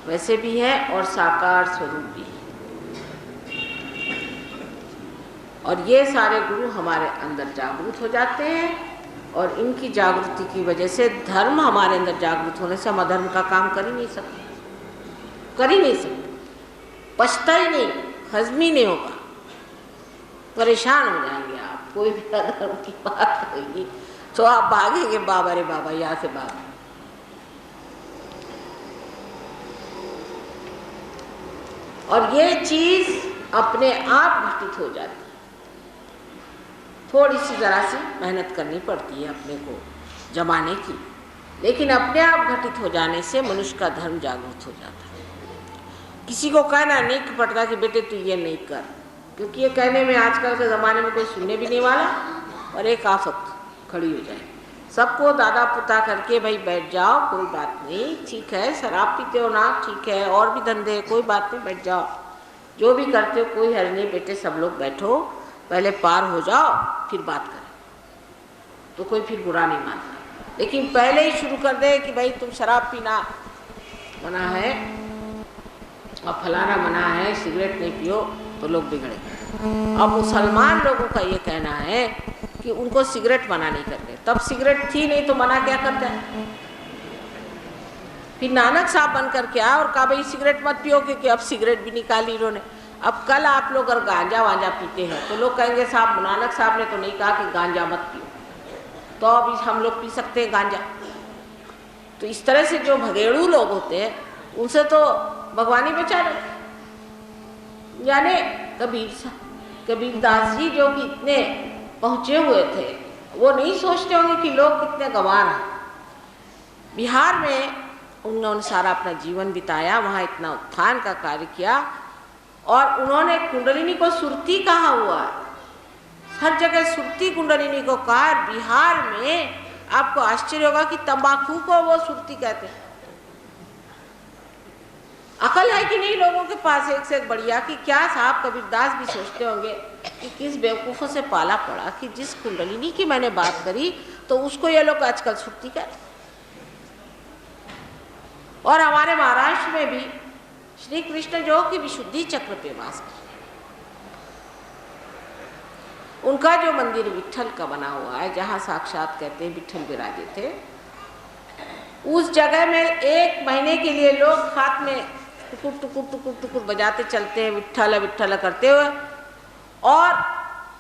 वैसे भी है और साकार स्वरूप भी है। और ये सारे गुरु हमारे अंदर जागृत हो जाते हैं, और इनकी जागृति की वजह से धर्म हमारे अंदर जागृत होने से हम अधर्म का काम कर ही नहीं सकते, कर ही नहीं सकते, पछता ही नहीं, हजम ही नहीं होगा, परेशान हो जाएंगे आप। कोई भी अधर्म की बात होगी तो आप भागेंगे, बाबा रे बाबा यहाँ से भाग। और ये चीज अपने आप घटित हो जाती है। थोड़ी सी जरा सी मेहनत करनी पड़ती है अपने को जमाने की, लेकिन अपने आप घटित हो जाने से मनुष्य का धर्म जागृत हो जाता है। किसी को कहना नहीं पड़ता कि बेटे तू ये नहीं कर, क्योंकि ये कहने में आजकल के ज़माने में कोई सुनने भी नहीं वाला, और एक आफत खड़ी हो जाए। सबको दादा पुता करके भाई बैठ जाओ, कोई बात नहीं, ठीक है, शराब पीते हो ना, ठीक है, और भी धंधे, कोई बात नहीं, बैठ जाओ, जो भी करते हो कोई हर्ज नहीं, बेटे सब लोग बैठो, पहले पार हो जाओ फिर बात करें, तो कोई फिर बुरा नहीं मानता। लेकिन पहले ही शुरू कर दे कि भाई तुम शराब पीना मना है और फलाना मना है, सिगरेट नहीं पियो, तो लोग बिगड़े। अब मुसलमान लोगों का ये कहना है कि उनको सिगरेट मना नहीं करते, तब सिगरेट थी नहीं तो मना क्या करता है? फिर नानक साहब बन करके आया और कहा भाई सिगरेट मत पियो, क्योंकि अब सिगरेट भी निकाली इन्होंने। अब कल आप लोग अगर गांजा वांजा पीते हैं तो लोग कहेंगे साहब नानक साहब ने तो नहीं कहा कि गांजा मत पियो, तो अब हम लोग पी सकते हैं गांजा। तो इस तरह से जो भगेड़ू लोग होते हैं उनसे तो भगवान ही बचा रहे। यानी कबीरदास जी जो कि इतने पहुँचे हुए थे, वो नहीं सोचते होंगे कि लोग कितने गंवार हैं। बिहार में उन्होंने सारा अपना जीवन बिताया, वहाँ इतना उत्थान का कार्य किया, और उन्होंने कुंडलिनी को सुरती कहा हुआ है, हर जगह सुरती कुंडलिनी को कहा। बिहार में आपको आश्चर्य होगा कि तंबाकू को वो सुरती कहते हैं। अकल है कि नहीं लोगों के पास एक से एक बढ़िया, कि क्या साहब कबीरदास भी सोचते होंगे कि किस बेवकूफ़ों से पाला पड़ा कि जिस कुंडलिनी की मैंने बात करी तो उसको ये लोग आजकल सुरती कहते। और हमारे महाराष्ट्र में भी श्री कृष्ण जो कि विशुद्धि चक्र पे वास कर, उनका जो मंदिर विट्ठल का बना हुआ है, जहाँ साक्षात कहते हैं विट्ठल विराजे थे, उस जगह में 1 महीने के लिए लोग हाथ में टुकुर टुकुर टुकुर टुकुर बजाते चलते हैं, विट्ठल विट्ठल करते हुए, और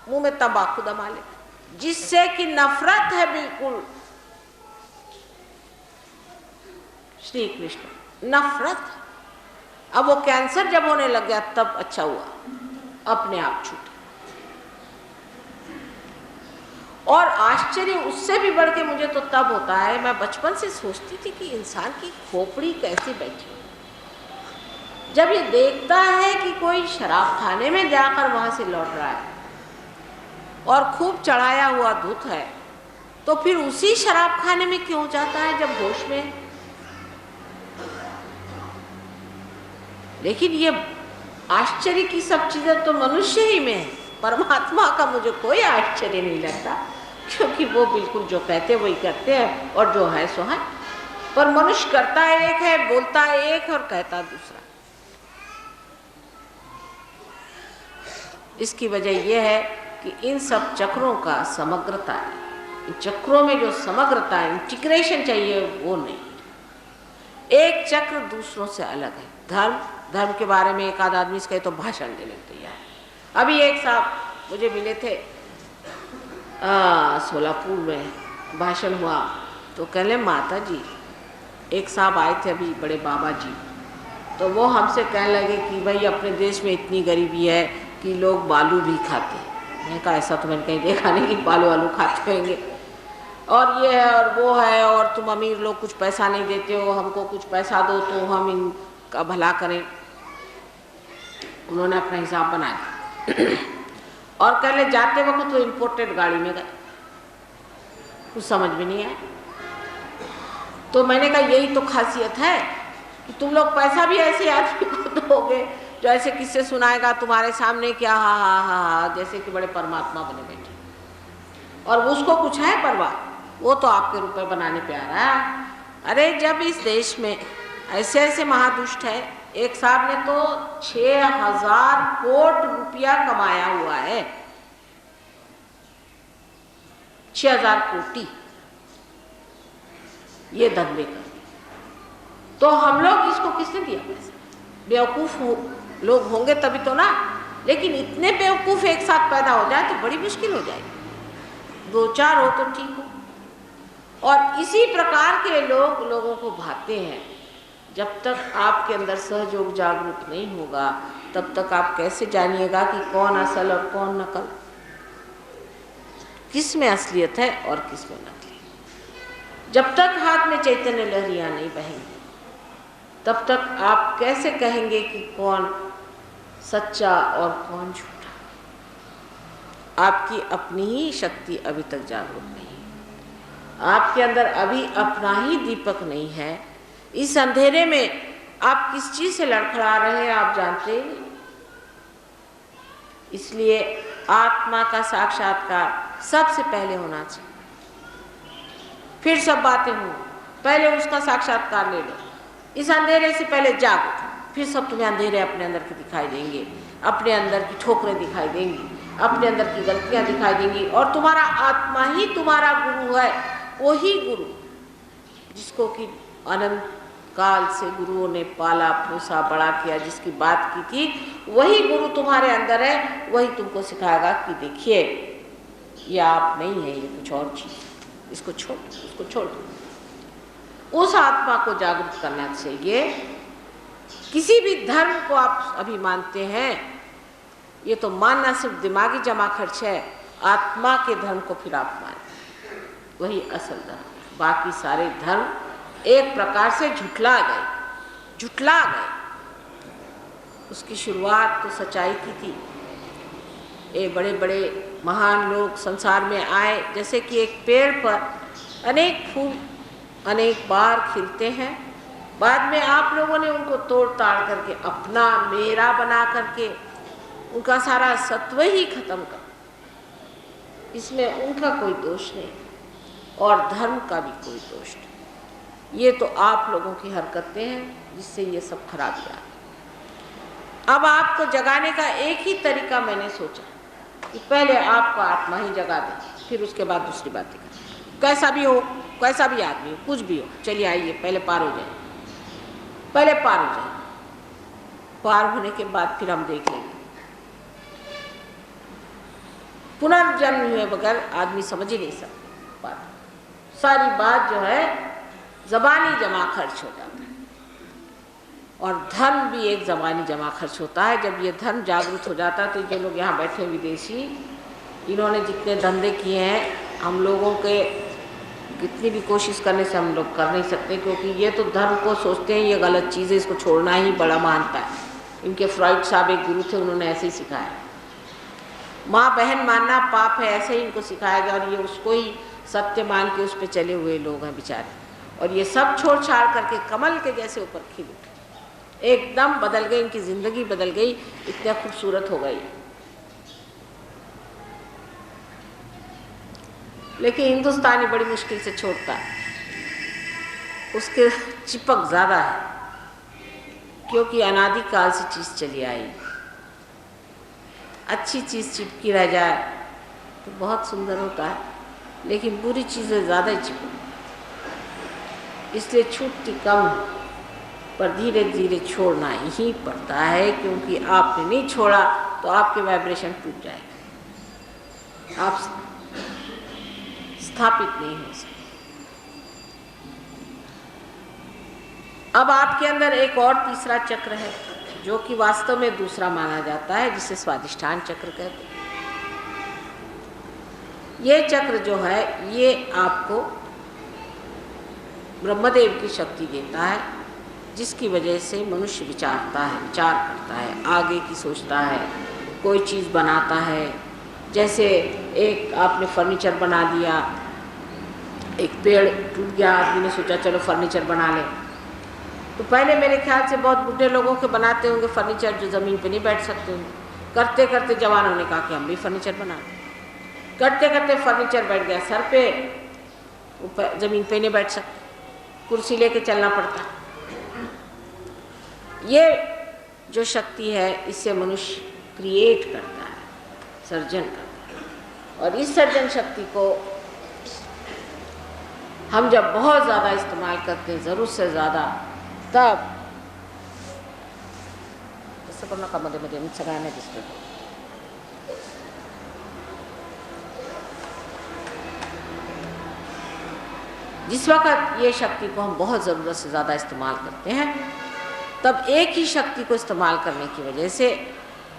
मुंह में तंबाकू दमा लेते, जिससे कि नफरत है बिल्कुल श्री कृष्ण, नफरत। अब वो कैंसर जब होने लग गया तब अच्छा हुआ, अपने आप छूटे। और आश्चर्य उससे भी बढ़ के मुझे तो तब होता है, मैं बचपन से सोचती थी कि इंसान की खोपड़ी कैसे बैठी, जब ये देखता है कि कोई शराब खाने में जाकर वहां से लौट रहा है और खूब चढ़ाया हुआ दूध है, तो फिर उसी शराब खाने में क्यों जाता है जब होश में? लेकिन ये आश्चर्य की सब चीजें तो मनुष्य ही में है, परमात्मा का मुझे कोई आश्चर्य नहीं लगता, क्योंकि वो बिल्कुल जो कहते वही करते हैं, और जो है सो है। पर मनुष्य करता एक है, बोलता एक और कहता दूसरा। इसकी वजह यह है कि इन सब चक्रों का समग्रता है, इन चक्रों में जो समग्रता है, इंटीग्रेशन चाहिए, वो नहीं। एक चक्र दूसरों से अलग है। धर्म के बारे में एक आध आदमी से कहे तो भाषण देने तैयार। अभी एक साहब मुझे मिले थे सोलापुर में, भाषण हुआ तो कहले माता जी, एक साहब आए थे अभी बड़े बाबा जी, तो वो हमसे कहने लगे कि भाई अपने देश में इतनी गरीबी है, कि लोग बालू भी खाते हैं। मैंने कहा ऐसा तो मैंने कहीं देखा नहीं कि बालू वालू खाते होंगे, और ये है और वो है, और तुम अमीर लोग कुछ पैसा नहीं देते हो, हमको कुछ पैसा दो तो हम इनका भला करें। उन्होंने अपना हिसाब बना लिया और कह ले जाते वक्त वो इम्पोर्टेड गाड़ी में गए, कुछ समझ में नहीं आया। तो मैंने कहा यही तो खासियत है कि तुम लोग पैसा भी ऐसे आदमी को दोगे जो ऐसे किससे सुनाएगा तुम्हारे सामने क्या हा हा हा हा, जैसे कि बड़े परमात्मा बने बैठे, और उसको कुछ है परवाह, वो तो आपके रुपए बनाने पे आ रहा है। अरे जब इस देश में ऐसे ऐसे महादुष्ट है, एक साहब ने तो 6000 कोट रुपया कमाया हुआ है, 6000 कोटी ये धंधे कर। तो हम लोग इसको किसने दिया पैसा? बेवकूफ लोग होंगे तभी तो ना, लेकिन इतने बेवकूफ एक साथ पैदा हो जाए तो बड़ी मुश्किल हो जाएगी। 2-4 हो तो ठीक हो। और इसी प्रकार के लोग लोगों को भाते हैं। जब तक आपके अंदर सहयोग जागरूक नहीं होगा तब तक आप कैसे जानिएगा कि कौन असल और कौन नकल, किस में असलियत है और किस में नकली। जब तक हाथ में चैतन्य लहरियां नहीं बहेंगी तब तक आप कैसे कहेंगे कि कौन सच्चा और कौन झूठा? आपकी अपनी ही शक्ति अभी तक जागरूक नहीं है, आपके अंदर अभी अपना ही दीपक नहीं है। इस अंधेरे में आप किस चीज से लड़खड़ा रहे हैं आप जानते ही नहीं। इसलिए आत्मा का साक्षात्कार सबसे पहले होना चाहिए, फिर सब बातें हों। पहले उसका साक्षात्कार ले लो। इस अंधेरे से पहले जागो, फिर सब तुम्हें अंधेरे अपने अंदर के दिखाई देंगे, अपने अंदर की ठोकरें दिखाई देंगी, अपने अंदर की गलतियां दिखाई देंगी। और तुम्हारा आत्मा ही तुम्हारा गुरु है, वही गुरु जिसको कि अनंत काल से गुरुओं ने पाला पोसा बड़ा किया, जिसकी बात की थी, वही गुरु तुम्हारे अंदर है। वही तुमको सिखाएगा कि देखिए ये आप नहीं है, ये कुछ और चीज, इसको छोड़, इसको छोड़। उस आत्मा को जागरूक करना चाहिए। किसी भी धर्म को आप अभी मानते हैं, ये तो मानना सिर्फ दिमागी जमा खर्च है। आत्मा के धर्म को फिर आप मानें, वही असल धर्म। बाकी सारे धर्म एक प्रकार से झुठला गए। उसकी शुरुआत तो सच्चाई की थी। ये बड़े बड़े महान लोग संसार में आए, जैसे कि एक पेड़ पर अनेक फूल अनेक बार खिलते हैं, बाद में आप लोगों ने उनको तोड़ ताड़ करके अपना मेरा बना करके उनका सारा सत्व ही खत्म कर। इसमें उनका कोई दोष नहीं और धर्म का भी कोई दोष नहीं। ये तो आप लोगों की हरकतें हैं जिससे ये सब खराबी आ। अब आपको जगाने का एक ही तरीका मैंने सोचा कि पहले आपको आत्मा ही जगा दें, फिर उसके बाद दूसरी बातें करें। कैसा भी हो, कैसा भी आदमी हो, कुछ भी हो, चलिए आइए पहले पार हो जाए, पहले पार हो जाए। पार होने के बाद फिर हम देख लेंगे। पुनर्जन्म हुए बगैर आदमी समझ ही नहीं सकता बात। सारी बात जो है ज़बानी जमा खर्च हो जाता है, और धर्म भी एक ज़बानी जमा खर्च होता है। जब ये धर्म जागरूक हो जाता है तो जो लोग यहाँ बैठे विदेशी, इन्होंने जितने धंधे किए हैं, हम लोगों के कितनी भी कोशिश करने से हम लोग कर नहीं सकते, क्योंकि ये तो धर्म को सोचते हैं ये गलत चीज़ है, इसको छोड़ना ही बड़ा मानता है। इनके फ्रॉइड साहब एक गुरु थे, उन्होंने ऐसे ही सिखाया, माँ बहन मानना पाप है, ऐसे ही इनको सिखाया गया। और ये उसको ही सत्य मान के उस पर चले हुए लोग हैं बेचारे, और ये सब छोड़ छाड़ करके कमल के जैसे ऊपर खिल उठे, एकदम बदल गई, इनकी ज़िंदगी बदल गई, इतना खूबसूरत हो गई। लेकिन हिंदुस्तानी बड़ी मुश्किल से छोड़ता है, उसके चिपक ज़्यादा है, क्योंकि अनादिकाल से चीज़ चली आई। अच्छी चीज़ चिपकी रह जाए तो बहुत सुंदर होता है, लेकिन बुरी चीज़ें ज़्यादा ही चिपक, इसलिए छूटती कम, पर धीरे धीरे छोड़ना ही पड़ता है, क्योंकि आपने नहीं छोड़ा तो आपके वाइब्रेशन टूट जाएगा, आप स्थापित नहीं हो सकते। अब आपके अंदर एक और तीसरा चक्र है जो कि वास्तव में दूसरा माना जाता है, जिसे स्वाधिष्ठान चक्र कहते हैं। ये चक्र जो है ये आपको ब्रह्मदेव की शक्ति देता है, जिसकी वजह से मनुष्य विचारता है, विचार करता है, आगे की सोचता है, कोई चीज़ बनाता है। जैसे एक आपने फर्नीचर बना दिया, एक पेड़ टूट गया, आदमी ने सोचा चलो फर्नीचर बना ले। तो पहले मेरे ख्याल से बहुत बूढ़े लोगों के बनाते होंगे फर्नीचर, जो ज़मीन पे नहीं बैठ सकते होंगे। करते करते जवानों ने कहा कि हम भी फर्नीचर बना लें। करते करते फर्नीचर बैठ गया सर पे, ऊपर ज़मीन पे नहीं बैठ सकते, कुर्सी लेके चलना पड़ता। ये जो शक्ति है इससे मनुष्य क्रिएट करता है, सर्जन करता है। और इस सर्जन शक्ति को हम जब बहुत ज़्यादा इस्तेमाल करते हैं, ज़रूरत से ज़्यादा, तब ऐसा करना का मध्य मध्य सगाने जिसको जिस वक्त ये शक्ति को हम बहुत ज़रूरत से ज़्यादा इस्तेमाल करते हैं, तब एक ही शक्ति को इस्तेमाल करने की वजह से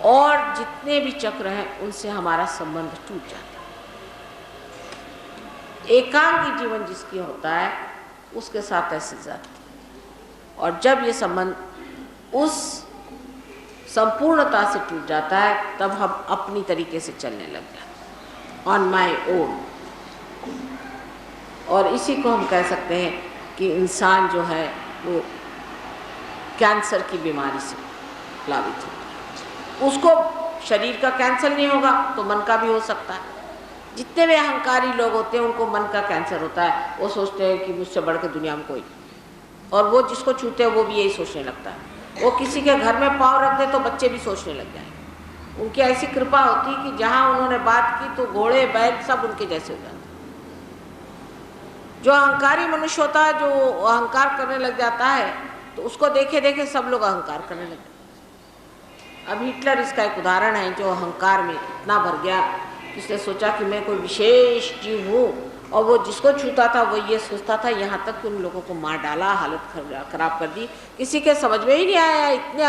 और जितने भी चक्र हैं उनसे हमारा संबंध टूट जाता है। एकांगी जीवन जिसकी होता है उसके साथ ऐसे जाती है। और जब ये संबंध उस संपूर्णता से टूट जाता है, तब हम अपनी तरीके से चलने लग जाते हैं, ऑन माई ओन। और इसी को हम कह सकते हैं कि इंसान जो है वो कैंसर की बीमारी से प्लावित होता है। उसको शरीर का कैंसर नहीं होगा तो मन का भी हो सकता है। जितने भी अहंकारी लोग होते हैं उनको मन का कैंसर होता है। वो सोचते हैं कि मुझसे बढ़ के दुनिया में कोई नहीं, और वो जिसको छूते हैं वो भी यही सोचने लगता है। वो किसी के घर में पाँव रख दे तो बच्चे भी सोचने लग जाएंगे। उनकी ऐसी कृपा होती है कि जहाँ उन्होंने बात की तो घोड़े बैल सब उनके जैसे हो जाते हैं। जो अहंकारी मनुष्य होता है, जो अहंकार करने लग जाता है, तो उसको देखे देखे सब लोग अहंकार करने लगे। अब हिटलर इसका एक उदाहरण है, जो अहंकार में इतना भर गया कि उसने सोचा कि मैं कोई विशेष जीव हूँ, और वो जिसको छूता था वो ये सोचता था, यहाँ तक कि उन लोगों को मार डाला, हालत खराब कर दी। किसी के समझ में ही नहीं आया, इतने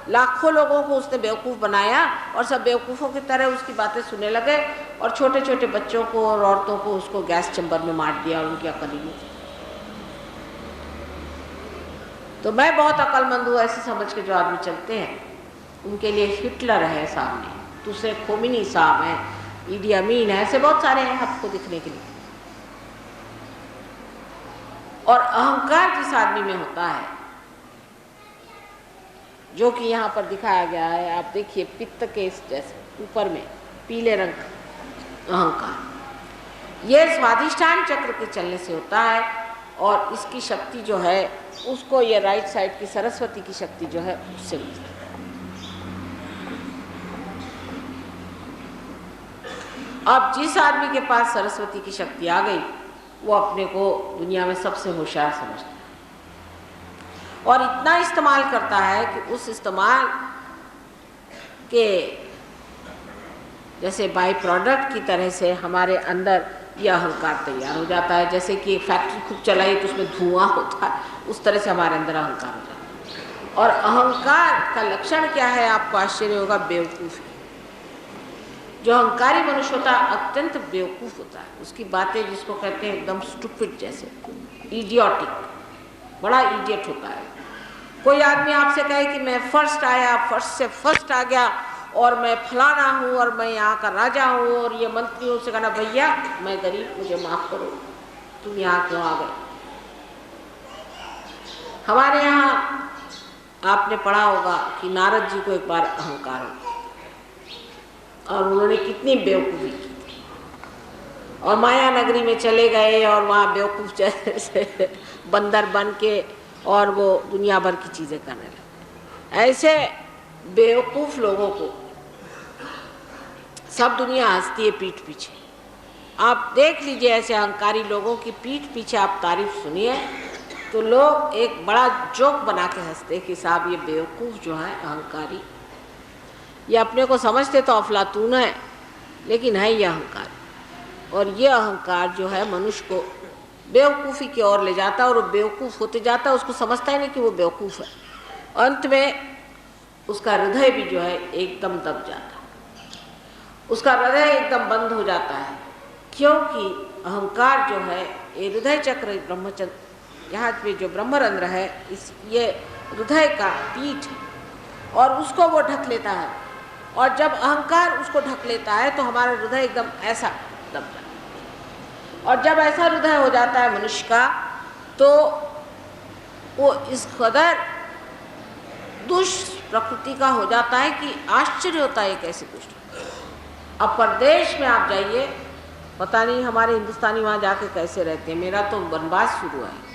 लाखों लोगों को उसने बेवकूफ़ बनाया और सब बेवकूफ़ों की तरह उसकी बातें सुनने लगे, और छोटे छोटे बच्चों को और औरतों को उसको गैस चैम्बर में मार दिया और उनकी अकल ही नहीं। तो मैं बहुत अक्लमंद हूँ ऐसे समझ के जो आदमी चलते हैं, उनके लिए हिटलर है सामने, दूसरे खोमिनी साहब हैं, ईडी अमीन है, ऐसे बहुत सारे हैं आपको दिखने के लिए। और अहंकार जिस आदमी में होता है, जो कि यहाँ पर दिखाया गया है, आप देखिए पित्त के जैसे ऊपर में पीले रंग का अहंकार, ये स्वाधिष्ठान चक्र के चलने से होता है। और इसकी शक्ति जो है उसको ये राइट साइड की सरस्वती की शक्ति जो है उससे मिलती है। अब जिस आदमी के पास सरस्वती की शक्ति आ गई, वो अपने को दुनिया में सबसे होशियार समझता है और इतना इस्तेमाल करता है कि उस इस्तेमाल के जैसे बाई प्रोडक्ट की तरह से हमारे अंदर यह अहंकार तैयार हो जाता है। जैसे कि एक फैक्ट्री खूब चलाई तो उसमें धुआं होता है, उस तरह से हमारे अंदर अहंकार हो जाता है। और अहंकार का लक्षण क्या है, आपको आश्चर्य होगा, बेवकूफ़ी। जो अहंकारी मनुष्य होता है अत्यंत बेवकूफ़ होता है, उसकी बातें जिसको कहते हैं एकदम स्टूपिड, जैसे इडियोटिक, बड़ा इडियट होता है। कोई आदमी आपसे कहे कि मैं फर्स्ट आया, फर्स्ट से फर्स्ट आ गया और मैं फलाना हूँ और मैं यहाँ का राजा हूँ, और ये मंत्रियों से कहना भैया मैं गरीब, मुझे माफ़ करो, तुम यहाँ क्यों आ गए। हमारे यहाँ आपने पढ़ा होगा कि नारद जी को एक बार अहंकार हो और उन्होंने कितनी बेवकूफ़ी की थी, और माया नगरी में चले गए और वहाँ बेवकूफ़ जैसे बंदर बन के और वो दुनिया भर की चीज़ें करने लगे। ऐसे बेवकूफ़ लोगों को सब दुनिया हंसती है पीठ पीछे। आप देख लीजिए ऐसे अहंकारी लोगों की पीठ पीछे आप तारीफ सुनिए तो लोग एक बड़ा जोक बना के हंसते कि साहब ये बेवकूफ़ जो है अहंकारी, ये अपने को समझते तो अफलातून है, लेकिन है ये अहंकार। और ये अहंकार जो है मनुष्य को बेवकूफ़ी की ओर ले जाता है, और वो बेवकूफ़ होते जाता है, उसको समझता ही नहीं कि वो बेवकूफ़ है। अंत में उसका हृदय भी जो है एकदम दब जाता है, उसका हृदय एकदम बंद हो जाता है, क्योंकि अहंकार जो है ये हृदय चक्र ब्रह्मचर्य, यहाँ पे जो ब्रह्मरंध्र है इस ये हृदय का पीठ है और उसको वो ढक लेता है। और जब अहंकार उसको ढक लेता है तो हमारा हृदय एकदम ऐसा दब जाता है। और जब ऐसा हृदय हो जाता है मनुष्य का तो वो इस कदर दुष्ट प्रकृति का हो जाता है कि आश्चर्य होता है कैसे दुष्ट। अब परदेश में आप जाइए, पता नहीं हमारे हिंदुस्तानी वहाँ जाके कैसे रहते हैं, मेरा तो वनवास शुरू है।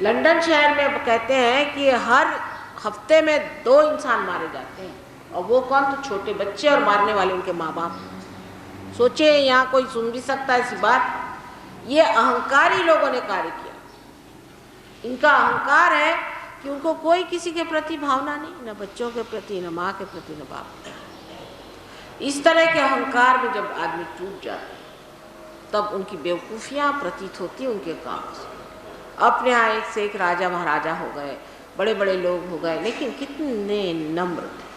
लंदन शहर में कहते हैं कि हर हफ्ते में 2 इंसान मारे जाते हैं, और वो कौन? तो छोटे बच्चे और मारने वाले उनके माँ बाप। सोचे यहाँ कोई सुन भी सकता है ऐसी बात? ये अहंकारी लोगों ने कार्य किया। इनका अहंकार है कि उनको कोई किसी के प्रति भावना नहीं, न बच्चों के प्रति, न माँ के प्रति, न बाप के। इस तरह के अहंकार में जब आदमी टूट जाता है तब उनकी बेवकूफ़ियाँ प्रतीत होती उनके काम से। अपने यहाँ एक से एक राजा महाराजा हो गए, बड़े बड़े लोग हो गए, लेकिन कितने नम्र थे।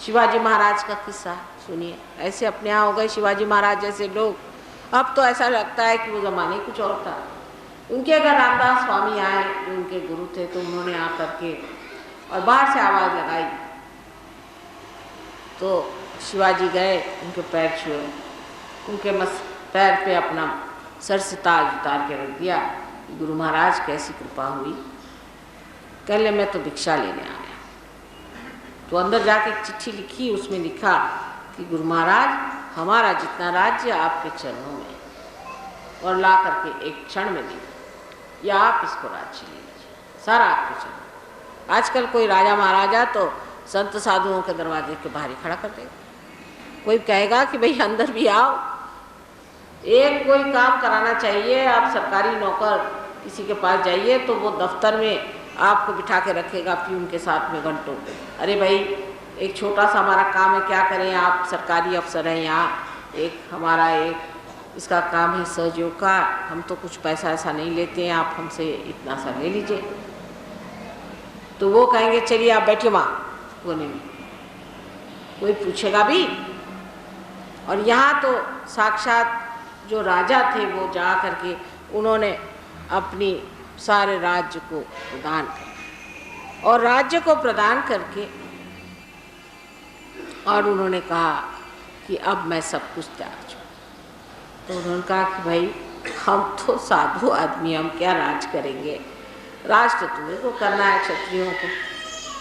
शिवाजी महाराज का किस्सा सुनिए, ऐसे अपने यहाँ हो गए शिवाजी महाराज जैसे लोग। अब तो ऐसा लगता है कि वो ज़माने कुछ और था। उनके घर रामदास स्वामी आए जो उनके गुरु थे, तो उन्होंने आकर के और बाहर से आवाज़ लगाई तो शिवाजी गए, उनके पैर छुए, उनके पैर पे अपना सर से ताज उतार के रख दिया। गुरु महाराज कैसी कृपा हुई। कह ले मैं तो भिक्षा लेने आया। तो अंदर जाके एक चिट्ठी लिखी, उसमें लिखा कि गुरु महाराज हमारा जितना राज्य आपके चरणों में, और ला करके एक क्षण में दे, या आप इसको राज्य ले लीजिए, सारा आपके चरणों। आजकल कोई राजा महाराजा तो संत साधुओं के दरवाजे के बाहर ही खड़ा कर देगा। कोई कहेगा कि भाई अंदर भी आओ। एक कोई काम कराना चाहिए, आप सरकारी नौकर किसी के पास जाइए तो वो दफ्तर में आपको बिठा के रखेगा प्यून के साथ में घंटों। अरे भाई एक छोटा सा हमारा काम है, क्या करें, आप सरकारी अफसर हैं यहाँ, एक हमारा एक इसका काम है सहयोग का, हम तो कुछ पैसा ऐसा नहीं लेते हैं, आप हमसे इतना सा ले लीजिए। तो वो कहेंगे चलिए आप बैठिए वहाँ, वो नहीं, कोई पूछेगा भी। और यहाँ तो साक्षात जो राजा थे वो जा करके उन्होंने अपनी सारे राज्य को प्रदान किया, और राज्य को प्रदान करके और उन्होंने कहा कि अब मैं सब कुछ त्याग चुका। तो उन्होंने कहा कि भाई हम तो साधु आदमी, हम क्या राज करेंगे, राज तो तुम्हें को करना है क्षत्रियों को,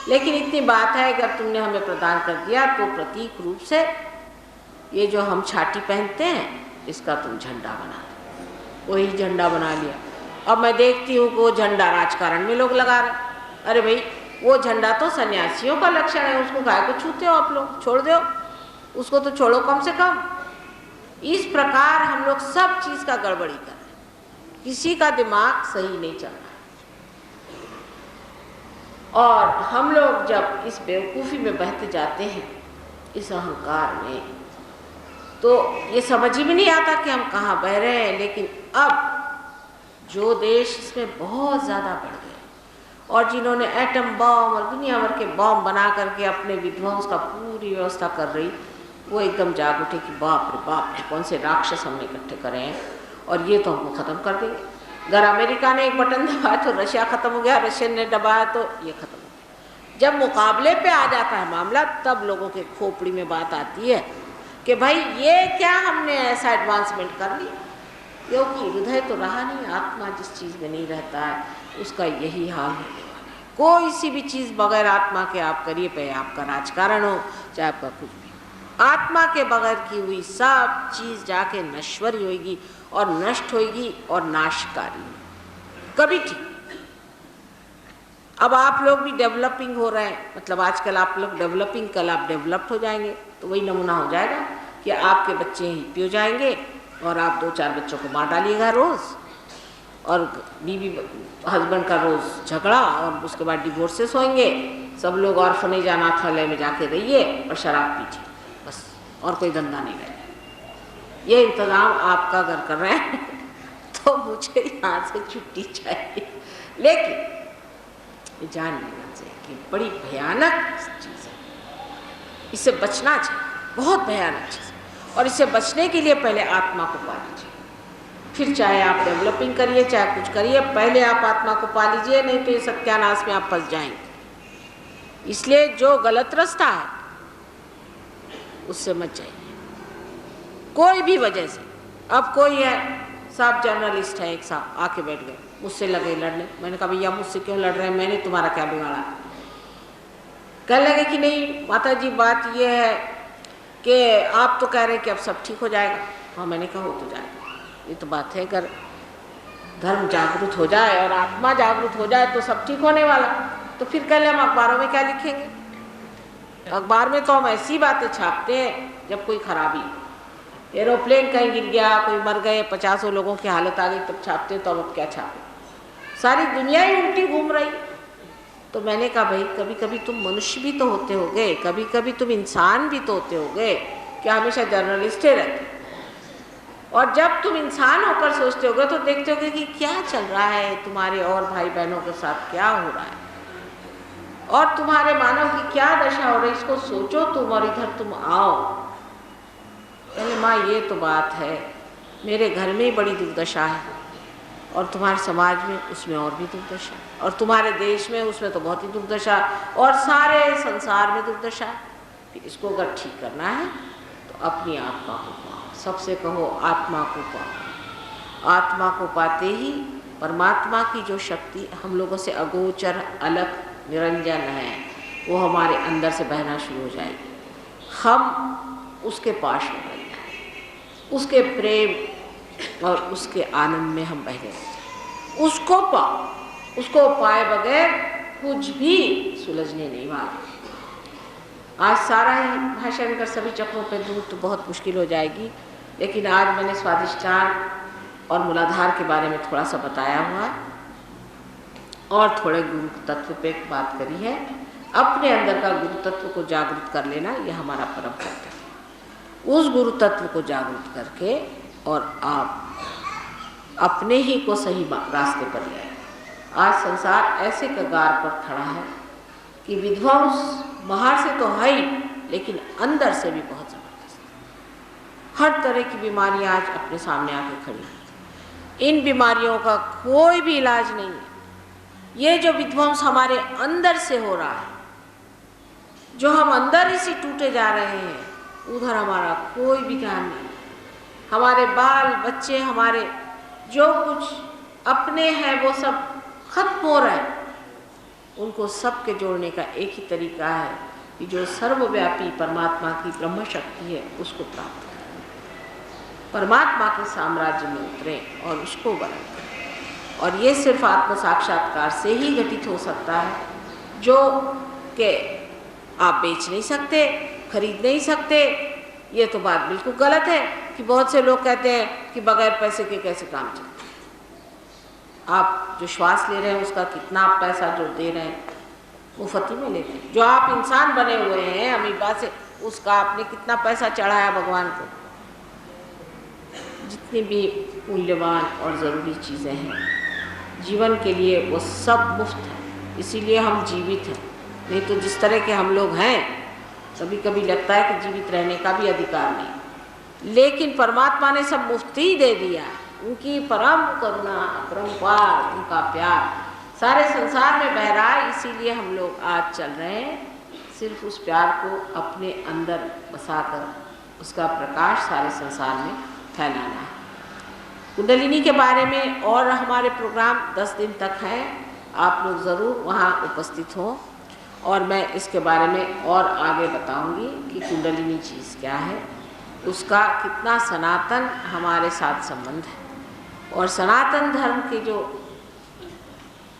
लेकिन इतनी बात है अगर तुमने हमें प्रदान कर दिया तो प्रतीक रूप से ये जो हम छाती पहनते हैं इसका तुम झंडा बना दो। वही झंडा बना लिया। अब मैं देखती हूँ कि वो झंडा राजकारण में लोग लगा रहे। अरे भाई वो झंडा तो सन्यासियों का लक्षण है, उसको गाय को छूते हो आप लोग, छोड़ दो उसको, तो छोड़ो कम से कम। इस प्रकार हम लोग सब चीज़ का गड़बड़ी कर रहे हैं, किसी का दिमाग सही नहीं चल रहा। और हम लोग जब इस बेवकूफ़ी में बहते जाते हैं, इस अहंकार में, तो ये समझ ही में नहीं आता कि हम कहाँ बह रहे हैं। लेकिन अब जो देश इसमें बहुत ज़्यादा बढ़ गए, और जिन्होंने एटम बम और दुनिया भर के बम बना करके अपने विध्वंस का पूरी व्यवस्था कर रही, वो एकदम जाग उठे कि बाप रे कौन से राक्षस हमने इकट्ठे करे हैं और ये तो हमको ख़त्म कर देंगे। अगर अमेरिका ने एक बटन दबाया तो रशिया ख़त्म हो गया, रशियन ने दबाया तो ये ख़त्म हो गया। जब मुकाबले पे आ जाता है मामला, तब लोगों के खोपड़ी में बात आती है कि भाई ये क्या हमने ऐसा एडवांसमेंट कर ली, क्योंकि हृदय तो रहा नहीं। आत्मा जिस चीज़ में नहीं रहता है उसका यही हाल होने वाला है। कोई सी भी चीज़ बगैर आत्मा के आप करिए, चाहे आपका राजकारण हो, चाहे आपका कुछ भी, आत्मा के बगैर की हुई सब चीज़ जाके नश्वरी होगी और नष्ट होगी और नाशकारी, कभी ठीक। अब आप लोग भी डेवलपिंग हो रहे हैं, मतलब आजकल आप लोग डेवलपिंग, कल आप डेवलप्ड हो जाएंगे, तो वही नमूना हो जाएगा कि आपके बच्चे हिप्पी हो जाएंगे और आप 2-4 बच्चों को मार डालिएगा रोज़, और बीवी हस्बैंड का रोज़ झगड़ा, और उसके बाद डिवोर्सेस होंगे, सब लोग ऑर्फनेज अनाथालय में जाके रहिए और शराब पीजिए, बस, और कोई धंधा नहीं रहेगा। ये इंतज़ाम आपका अगर कर रहे हैं तो मुझे यहाँ से छुट्टी चाहिए। लेकिन ये जान लेना चाहिए कि बड़ी भयानक चीज़ है, इससे बचना चाहिए, बहुत भयानक चीज़ है। और इससे बचने के लिए पहले आत्मा को पा लीजिए, फिर चाहे आप डेवलपिंग करिए, चाहे कुछ करिए, पहले आप आत्मा को पा लीजिए, नहीं तो ये सत्यानाश में आप फंस जाएंगे। इसलिए जो गलत रास्ता है उससे मत जाइए, कोई भी वजह से। अब कोई है, साहब जर्नलिस्ट है, एक साहब आके बैठ गए, मुझसे लगे लड़ने। मैंने कहा भैया मुझसे क्यों लड़ रहे हैं, मैंने तुम्हारा क्या बिगाड़ा। कहने लगे कि नहीं माता जी बात ये है कि आप तो कह रहे हैं कि अब सब ठीक हो जाएगा। हाँ मैंने कहा हो तो जाएगा, ये तो बात है, अगर धर्म जागरूक हो जाए और आत्मा जागरूक हो जाए तो सब ठीक होने वाला। तो फिर कल हम अखबारों में क्या लिखेंगे? अखबार में तो हम ऐसी बातें छापते हैं जब कोई खराबी, एरोप्लेन कहीं गिर गया, कोई मर गए, 50 लोगों की हालत आ गई, तब छापते, तो अब क्या छापे? सारी दुनिया ही उल्टी घूम रही। तो मैंने कहा भाई कभी कभी तुम मनुष्य भी तो होते होगे, कभी कभी तुम इंसान भी तो होते होगे, क्या हमेशा जर्नलिस्ट ही रहते? और जब तुम इंसान होकर सोचते होगे तो देखते होगे कि क्या चल रहा है तुम्हारे और भाई बहनों के साथ, क्या हो रहा है, और तुम्हारे मानव की क्या दशा हो रही, इसको सोचो तुम और इधर तुम आओ। पहले माँ ये तो बात है, मेरे घर में ही बड़ी दुर्दशा है, और तुम्हारे समाज में उसमें और भी दुर्दशा, और तुम्हारे देश में उसमें तो बहुत ही दुर्दशा, और सारे संसार में दुर्दशा है। फिर इसको अगर ठीक करना है तो अपनी आत्मा को पाओ, सबसे कहो आत्मा को पाओ। आत्मा को पाते ही परमात्मा की जो शक्ति हम लोगों से अगोचर, अलग, निरंजन है, वो हमारे अंदर से बहना शुरू हो जाएगी। हम उसके पास हो गए, उसके प्रेम और उसके आनंद में हम बह गए। उसको पाओ, उसको पाए बगैर कुछ भी सुलझने नहीं वाला। आज सारा ही भाषण कर सभी चक्रों पे दूर तो बहुत मुश्किल हो जाएगी, लेकिन आज मैंने स्वादिष्टान और मूलाधार के बारे में थोड़ा सा बताया हुआ और थोड़े गुरु तत्व पे एक बात करी है। अपने अंदर का गुरु तत्व को जागृत कर लेना, यह हमारा परम कर्तव्य है। उस गुरु तत्व को जागृत करके और आप अपने ही को सही रास्ते पर ले आए। आज संसार ऐसे कगार पर खड़ा है कि विध्वंस बाहर से तो है ही, लेकिन अंदर से भी बहुत ज़बरदस्त। हर तरह की बीमारियां आज अपने सामने आके खड़ी हैं। इन बीमारियों का कोई भी इलाज नहीं है। ये जो विध्वंस हमारे अंदर से हो रहा है, जो हम अंदर ही से टूटे जा रहे हैं, उधर हमारा कोई भी ध्यान नहीं। हमारे बाल बच्चे, हमारे जो कुछ अपने हैं वो सब खत्म हो रहे हैं। उनको सबके जोड़ने का एक ही तरीका है कि जो सर्वव्यापी परमात्मा की ब्रह्म शक्ति है उसको प्राप्त करें, परमात्मा के साम्राज्य में उतरें और उसको वर्णन करें। और ये सिर्फ आत्म साक्षात्कार से ही घटित हो सकता है, जो कि आप बेच नहीं सकते, खरीद नहीं सकते। ये तो बात बिल्कुल गलत है कि बहुत से लोग कहते हैं कि बगैर पैसे के कैसे काम चलता है। आप जो श्वास ले रहे हैं उसका कितना आप पैसा जो दे रहे हैं मुफ्ती में लेते हैं। जो आप इंसान बने हुए हैं अमीबा से, उसका आपने कितना पैसा चढ़ाया भगवान को। जितनी भी मूल्यवान और ज़रूरी चीज़ें हैं जीवन के लिए वो सब मुफ्त है, इसीलिए हम जीवित हैं। नहीं तो जिस तरह के हम लोग हैं, कभी कभी लगता है कि जीवित रहने का भी अधिकार नहीं, लेकिन परमात्मा ने सब मुफ्त ही दे दिया। उनकी परम करुणा, परम्पार, उनका प्यार सारे संसार में बह रहा है। इसीलिए हम लोग आज चल रहे हैं। सिर्फ उस प्यार को अपने अंदर बसाकर उसका प्रकाश सारे संसार में फैलाना है। कुंडलिनी के बारे में और हमारे प्रोग्राम 10 दिन तक है, आप लोग ज़रूर वहाँ उपस्थित हों और मैं इसके बारे में और आगे बताऊंगी कि कुंडलिनी चीज़ क्या है, उसका कितना सनातन हमारे साथ संबंध है और सनातन धर्म की जो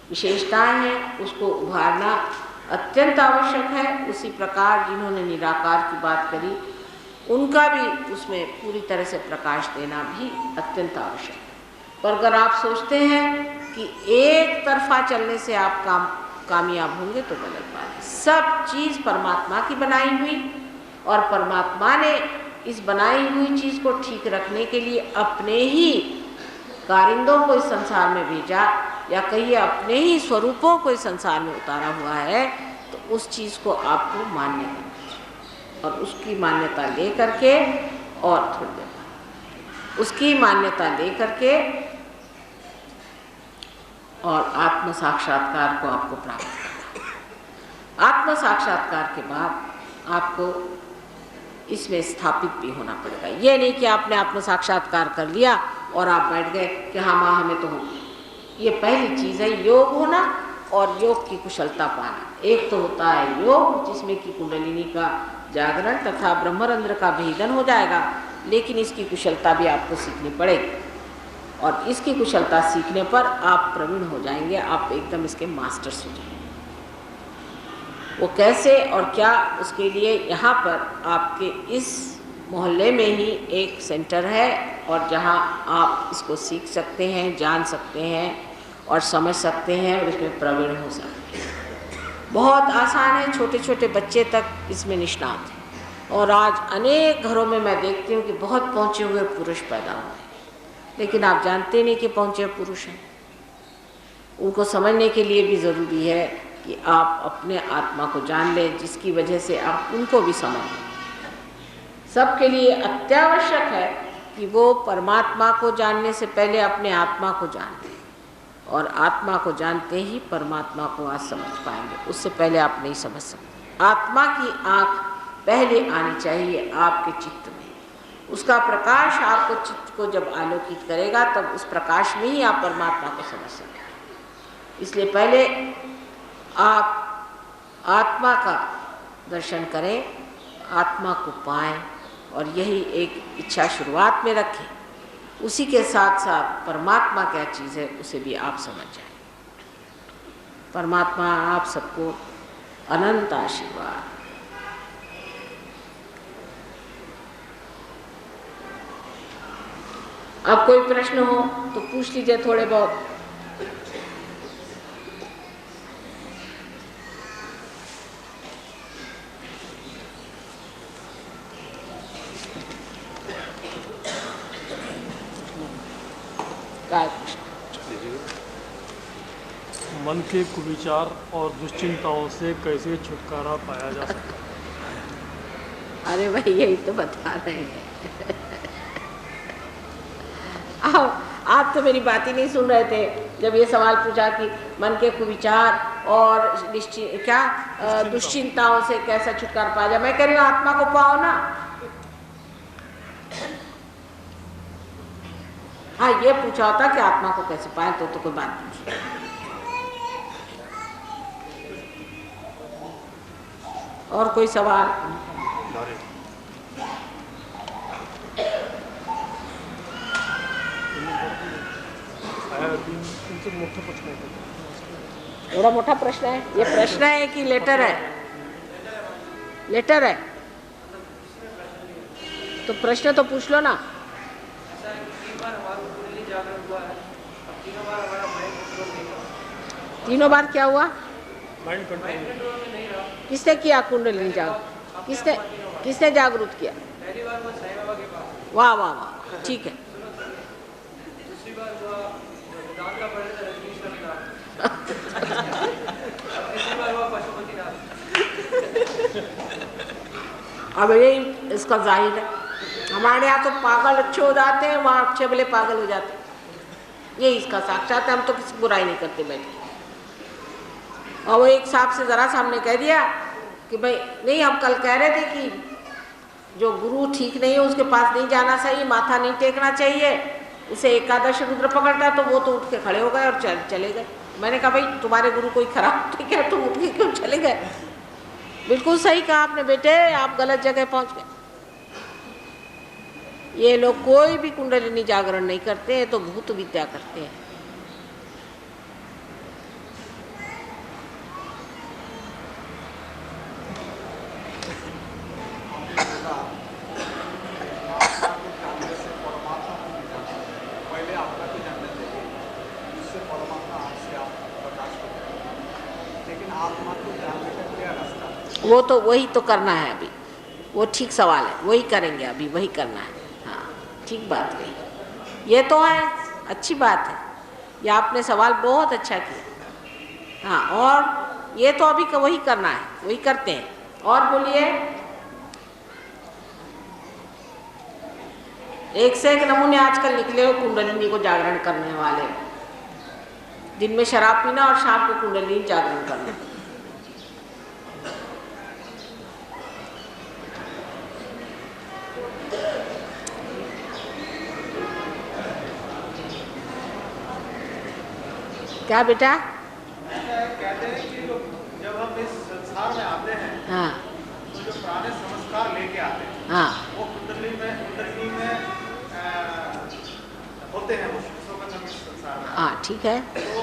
विशेषताएं हैं उसको उभारना अत्यंत आवश्यक है। उसी प्रकार जिन्होंने निराकार की बात करी उनका भी उसमें पूरी तरह से प्रकाश देना भी अत्यंत आवश्यक है। पर अगर आप सोचते हैं कि एक तरफा चलने से आप कामयाब होंगे तो गलत बात है। सब चीज़ परमात्मा की बनाई हुई और परमात्मा ने इस बनाई हुई चीज़ को ठीक रखने के लिए अपने ही कारिंदों को इस संसार में भेजा या कहिए अपने ही स्वरूपों को इस संसार में उतारा हुआ है, तो उस चीज़ को आपको मान्य करना चाहिए। और उसकी मान्यता ले करके, और थोड़ी देर बाद उसकी मान्यता ले करके और आत्म साक्षात्कार को आपको प्राप्त करना। आत्म साक्षात्कार के बाद आपको इसमें स्थापित भी होना पड़ेगा। ये नहीं कि आपने आत्म साक्षात्कार कर लिया और आप बैठ गए कि हाँ माँ हमें तो हो गया। ये पहली चीज़ है योग होना और योग की कुशलता पाना। एक तो होता है योग जिसमें कि कुंडलिनी का जागरण तथा ब्रह्मरंध्र का भेदन हो जाएगा, लेकिन इसकी कुशलता भी आपको सीखनी पड़ेगी। और इसकी कुशलता सीखने पर आप प्रवीण हो जाएंगे, आप एकदम इसके मास्टर्स हो जाएंगे। वो कैसे और क्या, उसके लिए यहाँ पर आपके इस मोहल्ले में ही एक सेंटर है, और जहाँ आप इसको सीख सकते हैं, जान सकते हैं और समझ सकते हैं और इसमें प्रवीण हो सकते हैं। बहुत आसान है, छोटे छोटे बच्चे तक इसमें निष्णात हैं। और आज अनेक घरों में मैं देखती हूँ कि बहुत पहुँचे हुए पुरुष पैदा हुए हैं, लेकिन आप जानते नहीं कि पहुँचे पुरुष हैं। उनको समझने के लिए भी ज़रूरी है कि आप अपने आत्मा को जान लें, जिसकी वजह से आप उनको भी समझ लें। सबके लिए अत्यावश्यक है कि वो परमात्मा को जानने से पहले अपने आत्मा को जान लें, और आत्मा को जानते ही परमात्मा को आज समझ पाएंगे, उससे पहले आप नहीं समझ सकते। आत्मा की आँख पहले आनी चाहिए आपके चित्त में। उसका प्रकाश आपको चित्त को जब आलोकित करेगा, तब उस प्रकाश में ही आप परमात्मा को समझ सकेंगे। इसलिए पहले आप आत्मा का दर्शन करें, आत्मा को पाएं, और यही एक इच्छा शुरुआत में रखें। उसी के साथ साथ परमात्मा क्या चीज़ है उसे भी आप समझ जाएं। परमात्मा आप सबको अनंत आशीर्वाद। अब कोई प्रश्न हो तो पूछ लीजिए थोड़े बहुत। मन के कुविचार और दुश्चिंताओं से कैसे छुटकारा पाया जा सकता है? अरे भाई यही तो बता रहे हैं। आप तो मेरी बात ही नहीं सुन रहे थे जब ये सवाल पूछा कि मन के कुविचार और दुश्चिंताओं से कैसा छुटकारा पाया जाए। मैं कह रही हूँ आत्मा को पाओ ना। हाँ, ये पूछा होता कि आत्मा को कैसे पाए, तो कोई बात नहीं। और कोई सवाल? थोड़ा मोटा प्रश्न है। ये प्रश्न है कि लेटर है? लेटर है तो प्रश्न तो पूछ लो ना। तीनों बार क्या हुआ? किसने किया कुंडलिनी जागरूक? किसने जागरूक किया? वाह वाह वाह, ठीक है। अब यही इसका जाहिर है। हमारे यहाँ तो पागल अच्छे हो जाते हैं, वहाँ अच्छे भले पागल हो जाते हैं। यही इसका साक्षात है। हम तो किसी बुराई नहीं करते बैठ के। और वो एक साहब से ज़रा सामने कह दिया कि भाई नहीं, हम कल कह रहे थे कि जो गुरु ठीक नहीं है उसके पास नहीं जाना चाहिए, माथा नहीं टेकना चाहिए, उसे एकादश रुद्र पकड़ता है। तो वो तो उठ के खड़े हो गए और चले गए। मैंने कहा भाई तुम्हारे गुरु कोई खराब ठीक है, तुम उठ के क्यों चले गए? बिल्कुल सही कहा आपने बेटे, आप गलत जगह पहुंच गए। ये लोग कोई भी कुंडलिनी जागरण नहीं करते हैं, तो भूत विद्या करते हैं। वो तो वही तो करना है अभी। वो ठीक सवाल है, वही करेंगे अभी, वही करना है। हाँ, ठीक बात कही। ये तो है, अच्छी बात है। ये आपने सवाल बहुत अच्छा किया। हाँ, और ये तो अभी वही करना है, वही करते हैं। और बोलिए, एक से एक नमूने आजकल निकले हो कुंडलिनी को जागरण करने वाले। दिन में शराब पीना और शाम को कुंडलिनी जागरण करना। क्या बेटा? कहते हैं कि जब हम इस संसार में आते हैं, हाँ तो जो पुराने संस्कार लेके आते हैं, हाँ वो कुंडली में होते हैं, वो सुखों इस संसार में। हाँ, ठीक है। तो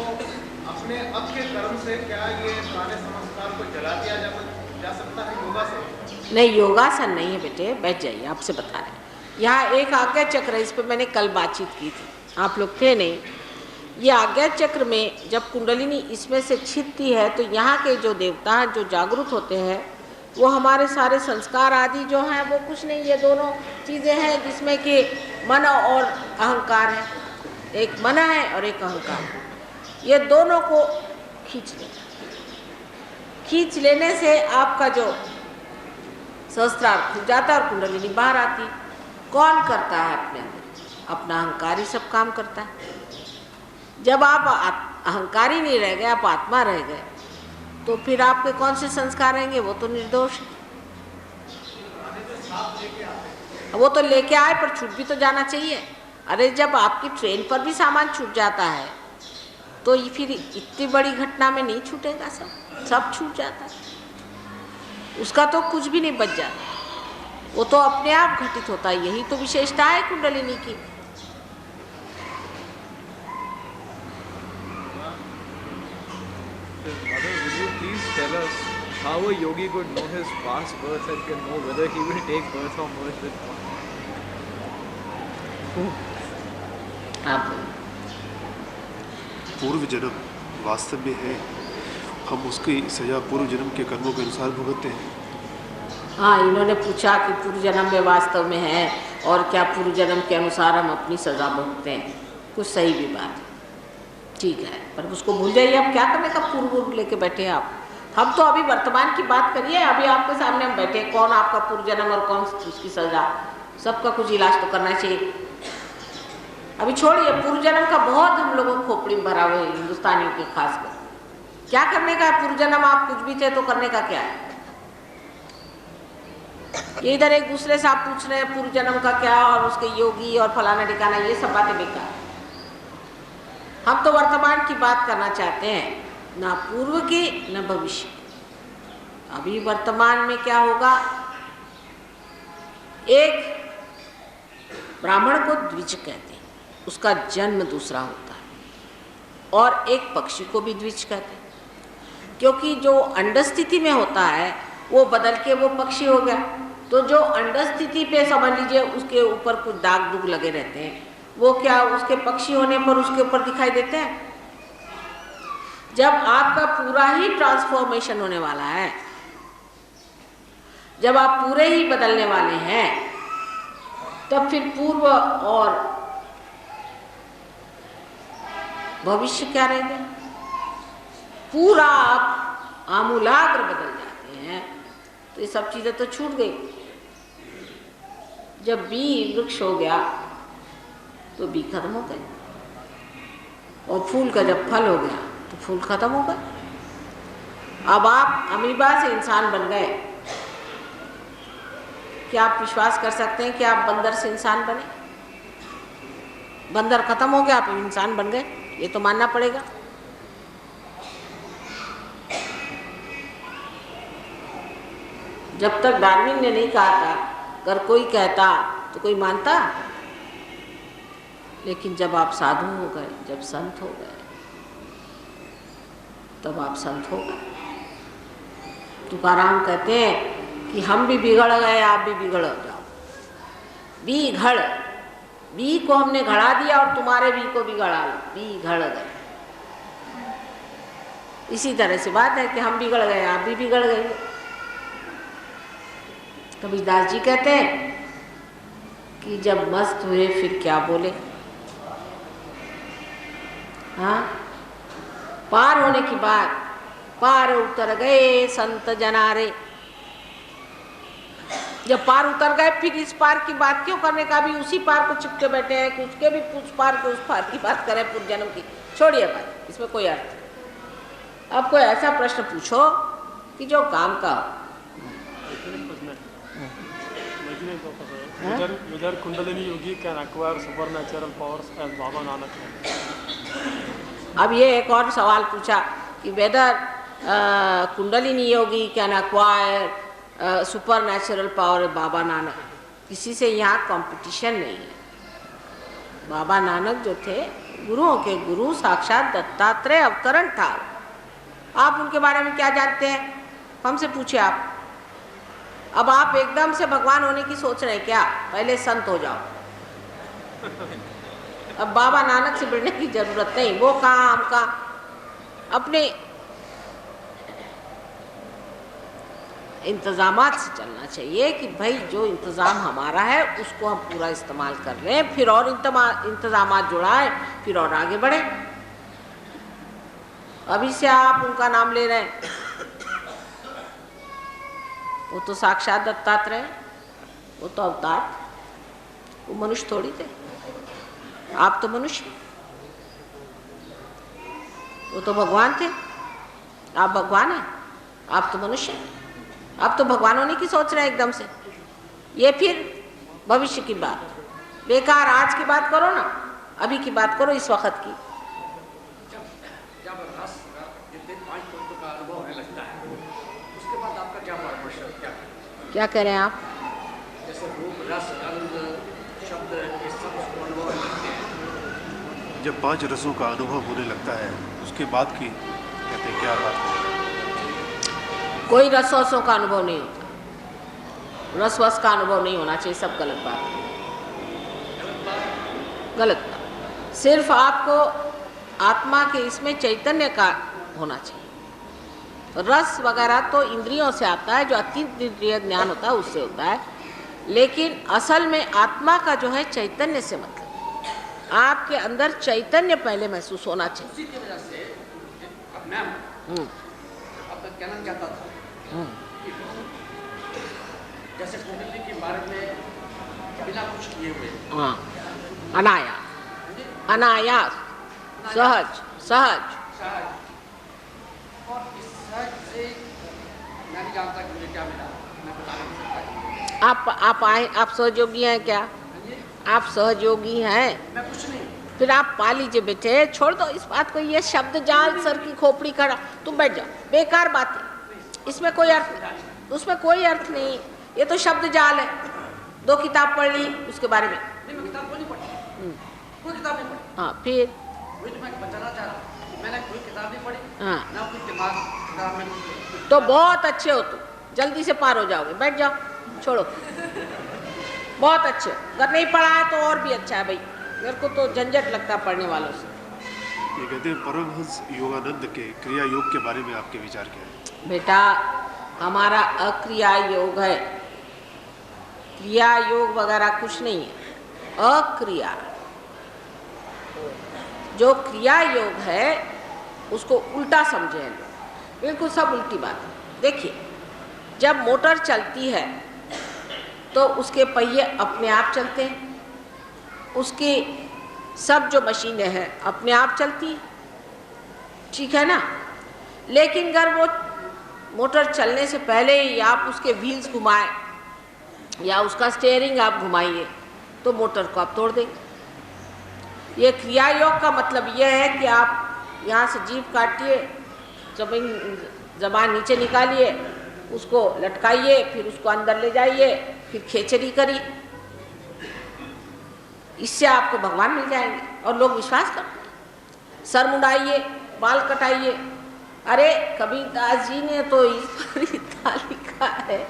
अपने अब के कर्म से क्या ये पुराने संस्कार को जला दिया जा सकता है योगा से? नहीं, योगासन नहीं है बेटे, बैठ जाइए, आपसे बता रहे हैं। यहाँ एक आज्ञा चक्र है, इस पर मैंने कल बातचीत की थी, आप लोग थे नहीं। ये आज्ञा चक्र में जब कुंडलिनी इसमें से छिदती है तो यहाँ के जो देवता हैं जो जागरूक होते हैं, वो हमारे सारे संस्कार आदि जो हैं वो कुछ नहीं, ये दोनों चीज़ें हैं जिसमें कि मन और अहंकार है। एक मन है और एक अहंकार, ये दोनों को खींच लेने से आपका जो सहस्त्रार खुल जाता है और कुंडलिनी बाहर आती। कौन करता है अपने अंदर? अपना अहंकार ही सब काम करता है। जब आप अहंकारी नहीं रह गए, आप आत्मा रह गए, तो फिर आपके कौन से संस्कार रहेंगे? वो तो निर्दोष है। वो तो लेके आए पर छूट भी तो जाना चाहिए। अरे जब आपकी ट्रेन पर भी सामान छूट जाता है तो ये फिर इतनी बड़ी घटना में नहीं छूटेगा? सब छूट जाता है, उसका तो कुछ भी नहीं बच जाता, वो तो अपने आप घटित होता है। यही तो विशेषता है कुंडलिनी की। Mother, will you please tell us how a yogi could know his past birth and can know whether he will take birth or merge with God? आप पूर्व जन्म वास्तव में है, हम उसकी सजा पूर्व जन्म के कर्मों के अनुसार भुगतते हैं। हाँ, इन्होंने पूछा कि पूर्व जन्म में वास्तव में है और क्या पूर्व जन्म के अनुसार हम अपनी सजा भुगतते हैं। कुछ सही भी बात है, ठीक है, पर उसको भूल जाइए। अब क्या करने का पूर्व लेके बैठे हैं आप? हम तो अभी वर्तमान की बात करिए। अभी आपके सामने हम बैठे, कौन आपका पूर्व जन्म और कौन उसकी सजा, सबका कुछ इलाज तो करना चाहिए। अभी छोड़िए, पूर्व जन्म का बहुत हम लोगों को खोपड़ी में भरा हुआ है, हिंदुस्तानियों के खासकर। क्या करने का है पूर्व जन्म? आप कुछ भी थे तो करने का क्या है? ये इधर एक दूसरे से आप पूछ रहे हैं पूर्व जन्म का क्या और उसके योगी और फलाना ठिकाना, ये सब बातें बेकार। हम तो वर्तमान की बात करना चाहते हैं, ना पूर्व की न भविष्य की। अभी वर्तमान में क्या होगा? एक ब्राह्मण को द्विज कहते हैं, उसका जन्म दूसरा होता है, और एक पक्षी को भी द्विज कहते हैं, क्योंकि जो अंड स्थिति में होता है वो बदल के वो पक्षी हो गया। तो जो अंड स्थिति पे समझ लीजिए उसके ऊपर कुछ दाग दुग लगे रहते हैं, वो क्या उसके पक्षी होने पर उसके ऊपर दिखाई देते हैं? जब आपका पूरा ही ट्रांसफॉर्मेशन होने वाला है, जब आप पूरे ही बदलने वाले हैं, तब फिर पूर्व और भविष्य क्या रहेगा? पूरा आप आमूलाग्र बदल जाते हैं, तो ये सब चीजें तो छूट गई। जब बी वृक्ष हो गया तो बी खत्म हो गए, और फूल का जब फल हो गया तो फूल खत्म हो गए। अब आप अमीबा से इंसान बन गए, क्या आप विश्वास कर सकते हैं कि आप बंदर से इंसान बने? बंदर खत्म हो गया, आप इंसान बन गए, ये तो मानना पड़ेगा। जब तक डार्विन ने नहीं कहा था, अगर कोई कहता तो कोई मानता, लेकिन जब आप साधु हो गए, जब संत हो गए, तब आप संत हो गए। तुकाराम कहते हैं कि हम भी बिगड़ गए, आप भी बिगड़ जाओ। बिगड़, बी को हमने घड़ा दिया और तुम्हारे बी को बिगड़ा लो, बिगड़ गए। इसी तरह से बात है कि हम बिगड़ गए, आप भी बिगड़ गए। कबीरदास जी कहते हैं कि जब मस्त हुए फिर क्या बोले। हाँ, पार होने के बाद पार उतर गए संत जनारे। जब पार उतर गए फिर इस पार की बात क्यों करने का, भी उसी पार को चिपके बैठे हैं कि उसके भी उस पार के उस पार की बात करें पूर्व जन्म की। छोड़िए बात, इसमें कोई अर्थ नहीं। अब कोई ऐसा प्रश्न पूछो कि जो काम का हो। whether Kundalini yogi can acquire supernatural powers as Baba Nanak had. अब ये एक और सवाल पूछा कि whether kundalini yogi can acquire supernatural power Baba Nanak. किसी से यहाँ कंपटीशन नहीं है। बाबा नानक जो थे गुरुओं के गुरु साक्षात दत्तात्रेय अवतरण था। आप उनके बारे में क्या जानते हैं, हमसे पूछे आप। अब आप एकदम से भगवान होने की सोच रहे हैं क्या, पहले संत हो जाओ। अब बाबा नानक से भिड़ने की जरूरत नहीं, वो कहाँ हम कहाँ। अपने इंतजामात से चलना चाहिए कि भाई जो इंतज़ाम हमारा है उसको हम पूरा इस्तेमाल कर रहे हैं, फिर और इंतजामात जुड़ाए, फिर और आगे बढ़े। अभी से आप उनका नाम ले रहे हैं, वो तो साक्षात दत्तात्रेय, वो तो अवतार, वो मनुष्य थोड़ी थे। आप तो मनुष्य, वो तो भगवान थे। आप भगवान हैं, आप तो मनुष्य हैं। आप तो भगवान होने की सोच रहे हैं एकदम से। ये फिर भविष्य की बात, बेकार आज की बात करो ना, अभी की बात करो, इस वक्त की। जब रस जितने 5 तत्वों का अनुभव होने लगता है उसके बाद आपका क्या परामर्श है? क्या कह रहे हैं आप? जैसे रूप, रस, गंध, शब्द, ये सब उसको अनुभव होने लगते हैं। जब 5 रसों का अनुभव होने लगता है उसके बाद की कहते हैं क्या बात है? कोई रसों का अनुभव नहीं होता, रसवस का अनुभव नहीं होना चाहिए, सब गलत बात है, गलत बात। सिर्फ आपको आत्मा के इसमें चैतन्य का होना चाहिए। रस वगैरह तो इंद्रियों से आता है, जो अतीत इंद्रिय ज्ञान होता है उससे होता है, लेकिन असल में आत्मा का जो है चैतन्य से मतलब आपके अंदर चैतन्य पहले महसूस होना चाहिए। उसी की वजह से अब मैं अब तक कहना चाहता था कि जैसे कुंडली के बारे में बिना कुछ किए हुए, हाँ, अनायास, सहज सहज। सहज, और इस सहज से मैं नहीं जानता कि मुझे क्या मिला, मैं बता नहीं सकता। आप आए, आप सहयोगी हैं क्या? आप सहयोगी हैं? मैं कुछ नहीं। फिर आप पा लीजिए बेटे, छोड़ दो इस बात को। ये शब्द जाल सर की खोपड़ी खड़ा, तुम बैठ जाओ, बेकार बात है, इसमें कोई अर्थ नहीं, उसमें कोई अर्थ नहीं। ये तो शब्द जाल है। 2 किताब पढ़ ली उसके बारे में। नहीं, मैं किताब नहीं पढ़ी, कोई किताब नहीं पढ़ी। हाँ, फिर वही तो मैं बताना चाह रहा हूँ, मैंने कोई किताब नहीं पढ़ी, हाँ, ना कोई दिमाग किताब में। तो बहुत अच्छे हो, तुम जल्दी से पार हो जाओगे। बैठ जाओ, छोड़ो, बहुत अच्छे। अगर नहीं पढ़ा है तो और भी अच्छा है भाई, मेरे को तो झंझट लगता है पढ़ने वालों से। ये कहते हैं परमहंस योगानंद के क्रिया योग के बारे में आपके विचार क्या है? बेटा, हमारा अक्रिया योग है, क्रिया योग वगैरह कुछ नहीं है। अक्रिया, जो क्रिया योग है उसको उल्टा समझे हैं लोग, बिल्कुल सब उल्टी बात है। देखिए, जब मोटर चलती है तो उसके पहिए अपने आप चलते हैं, उसकी सब जो मशीनें हैं अपने आप चलती हैं, ठीक है ना। लेकिन अगर वो मोटर चलने से पहले ही आप उसके व्हील्स घुमाएं या उसका स्टीयरिंग आप घुमाइए तो मोटर को आप तोड़ देंगे। ये क्रिया योग का मतलब ये है कि आप यहाँ से जीभ काटिए, ज़बान नीचे निकालिए, उसको लटकाइए, फिर उसको अंदर ले जाइए, फिर खेचरी करिए, इससे आपको भगवान मिल जाएंगे। और लोग विश्वास करते हैं। सर मुंडाइए, बाल कटाइए। अरे कबीरदास जी ने तो इस पर इतना लिखा है,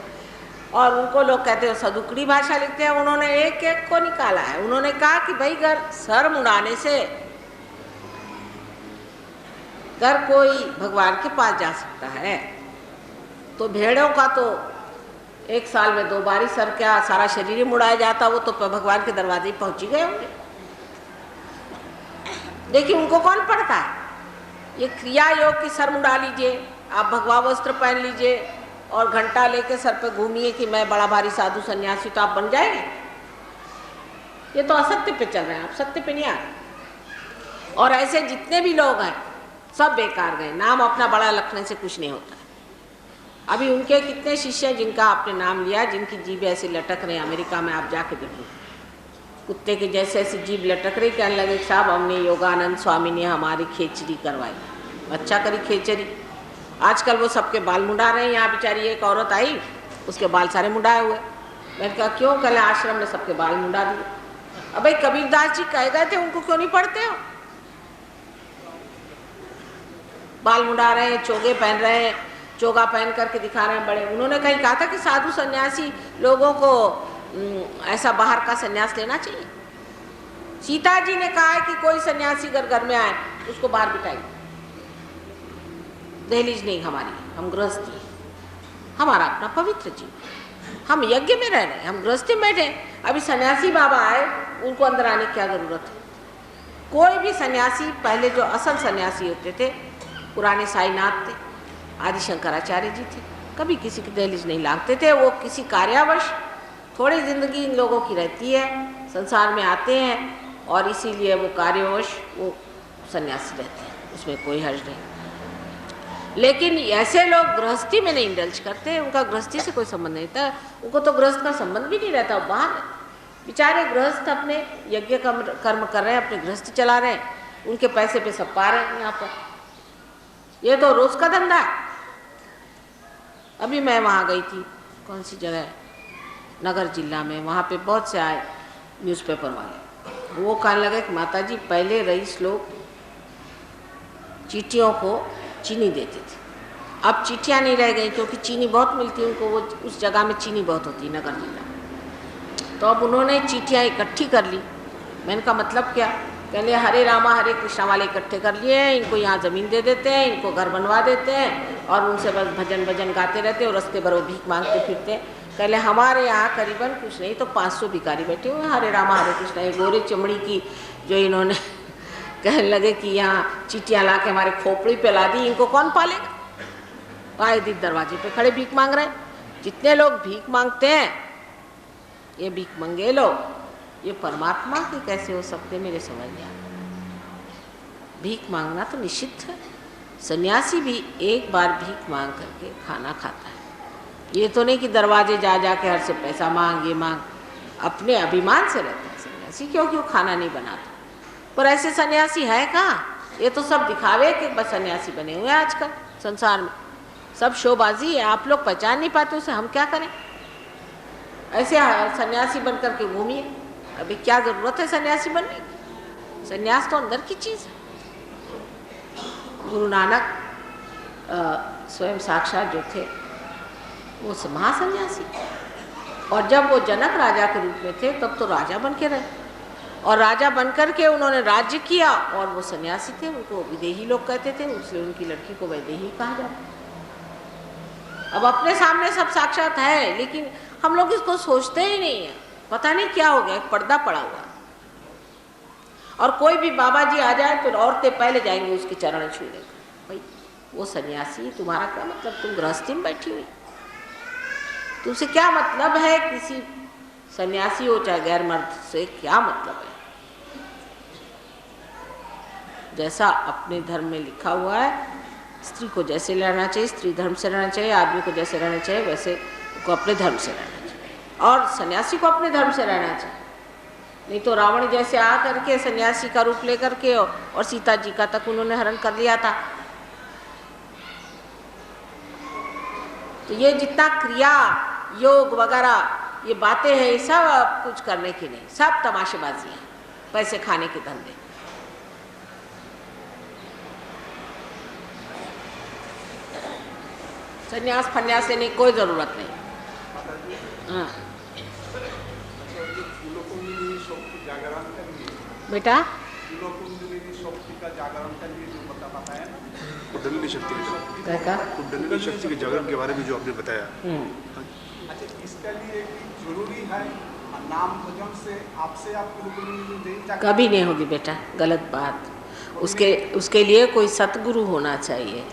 और उनको लोग कहते हैं सदुकड़ी भाषा लिखते हैं। उन्होंने एक एक को निकाला है। उन्होंने कहा कि भाई अगर सर मुंडाने से अगर कोई भगवान के पास जा सकता है तो भेड़ों का तो 1 साल में 2 बार ही सर क्या सारा शरीर ही मुड़ाया जाता, वो तो भगवान के दरवाजे पहुंच ही गए होंगे। देखिए उनको कौन पढ़ता है? ये क्रिया योग की सर मुंडा लीजिए, आप भगवा वस्त्र पहन लीजिए और घंटा लेके सर पे घूमिए कि मैं बड़ा भारी साधु सन्यासी, तो आप बन जाएंगे। ये तो असत्य पे चल रहे हैं, आप सत्य पे नहीं आ रहे। और ऐसे जितने भी लोग हैं सब बेकार गए। नाम अपना बड़ा रखने से कुछ नहीं होता है। अभी उनके कितने शिष्य हैं जिनका आपने नाम लिया, जिनकी जीभ ऐसे लटक रहे हैं। अमेरिका में आप जाके देखो, कुत्ते के जैसे ऐसी जीभ लटक रही, कहने लगे साहब हमने योगानंद स्वामी ने हमारी खेचरी करवाई। अच्छा करी खेचरी। आजकल वो सबके बाल मुंडा रहे हैं। यहाँ बेचारी एक औरत आई, उसके बाल सारे मुंडाए हुए। मैंने कहा क्यों? कल आश्रम में सबके बाल मुंडा दिए। अब भाई कबीरदास जी कह गए थे, उनको क्यों नहीं पढ़ते हो? बाल मुंडा रहे हैं, चोगे पहन रहे हैं, चोगा पहन करके दिखा रहे हैं बड़े। उन्होंने कहीं कहा था कि साधु सन्यासी लोगों को ऐसा बाहर का सन्यास लेना चाहिए? सीता जी ने कहा है कि कोई सन्यासी अगर घर में आए उसको बाहर बिठाइए। दहलीज नहीं हमारी, हम गृहस्थी, हमारा अपना पवित्र जीवन। हम यज्ञ में रह रहे हैं, हम गृहस्थी में बैठे। अभी सन्यासी बाबा आए, उनको अंदर आने की क्या जरूरत है? कोई भी सन्यासी, पहले जो असल सन्यासी होते थे, पुराने साईनाथ थे, आदि शंकराचार्य जी थे, कभी किसी की दहलीज नहीं लांघते थे। वो किसी कार्यावश, थोड़ी जिंदगी इन लोगों की रहती है, संसार में आते हैं और इसीलिए वो कार्यवश वो सन्यासी रहते हैं, उसमें कोई हर्ज नहीं। लेकिन ऐसे लोग गृहस्थी में नहीं इंडल्ज करते, उनका गृहस्थी से कोई संबंध नहीं था। उनको तो गृहस्थ का संबंध भी नहीं रहता, बाहर बेचारे गृहस्थ अपने यज्ञ कर्म कर रहे हैं, अपने गृहस्थी चला रहे हैं, उनके पैसे पे सब पा रहे हैं यहाँ पर। ये तो रोज का धंधा है। अभी मैं वहाँ गई थी, कौन सी जगह है, नगर जिला में, वहाँ पे बहुत से आए न्यूज़पेपर वाले। वो कहने लगे कि माता जी पहले रईस लोग चींटियों को चीनी देते थे, अब चींटियाँ नहीं रह गई क्योंकि चीनी बहुत मिलती है उनको, वो उस जगह में चीनी बहुत होती है नगर जिला में। तो अब उन्होंने चींटियाँ इकट्ठी कर ली। मैंने कहा मतलब क्या? कहले हरे रामा हरे कृष्णा वाले इकट्ठे कर लिए हैं, इनको यहाँ ज़मीन दे देते हैं, इनको घर बनवा देते हैं और उनसे बस भजन भजन गाते रहते हैं और रस्ते भर वो भीख मांगते फिरते हैं। कहले हमारे यहाँ करीबन कुछ नहीं तो 500 भिखारी बैठे हुए हैं, हरे रामा हरे कृष्णा। ये गोरे चमड़ी की जो इन्होंने कहने लगे कि यहाँ चींटियाँ ला के हमारे खोपड़ी पे ला दी, इनको कौन पालेगा? आए दिन दरवाजे पे खड़े भीख मांग रहे हैं। जितने लोग भीख मांगते हैं ये भीख मंगे लोग, ये परमात्मा के कैसे हो सकते? मेरे समझ में आता। भीख मांगना तो निषिद्ध है। सन्यासी भी एक बार भीख मांग करके खाना खाता है। ये तो नहीं कि दरवाजे जा जा के हर से पैसा मांग, ये मांग। अपने अभिमान से रहता है सन्यासी, क्योंकि वो खाना नहीं बनाता। पर ऐसे सन्यासी है कहाँ? ये तो सब दिखावे के बस सन्यासी बने हुए हैं आजकल संसार में। सब शोबाजी है, आप लोग पहचान नहीं पाते उसे, हम क्या करें? ऐसे सन्यासी बन करके घूमिए। अभी क्या जरूरत है सन्यासी बनने की? सन्यास तो अंदर की चीज है। गुरु नानक स्वयं साक्षात जो थे वो महासन्यासी, और जब वो जनक राजा के रूप में थे तब तो राजा बन के रहे, और राजा बनकर के उन्होंने राज्य किया, और वो सन्यासी थे, उनको विदेही लोग कहते थे, इसलिए उनकी लड़की को वैदेही कहा जाता। अब अपने सामने सब साक्षात है, लेकिन हम लोग इसको सोचते ही नहीं है। पता नहीं क्या हो गया, एक पर्दा पड़ा हुआ। और कोई भी बाबा जी आ जाए तो औरतें पहले जाएंगी उसके चरण छूने। भाई वो सन्यासी, तुम्हारा क्या मतलब? तुम गृहस्थी में बैठी हुई, तुमसे क्या मतलब है? किसी सन्यासी हो चाहे गैर मर्द से क्या मतलब है? जैसा अपने धर्म में लिखा हुआ है, स्त्री को जैसे रहना चाहिए, स्त्री धर्म से रहना चाहिए, आदमी को जैसे रहना चाहिए वैसे को अपने धर्म से रहना चाहिए, और सन्यासी को अपने धर्म से रहना चाहिए। नहीं तो रावण जैसे आ करके सन्यासी का रूप लेकर के और सीता जी का तक उन्होंने हरण कर लिया था। तो ये जितना क्रिया योग वगैरह ये बातें हैं, ये सब कुछ करने की नहीं, सब तमाशेबाजी है, पैसे खाने के धंधे। सन्यास फन्यास लेने की कोई जरूरत नहीं। हाँ बेटा, कुंडलिनी शक्ति का कुंडलिनी शक्ति के जागरण के बारे में जो आपने बताया, अच्छा, इसके लिए जरूरी है नाम भजन से आपसे आपको कभी नहीं होगी बेटा, गलत बात। उसके लिए कोई सतगुरु होना चाहिए।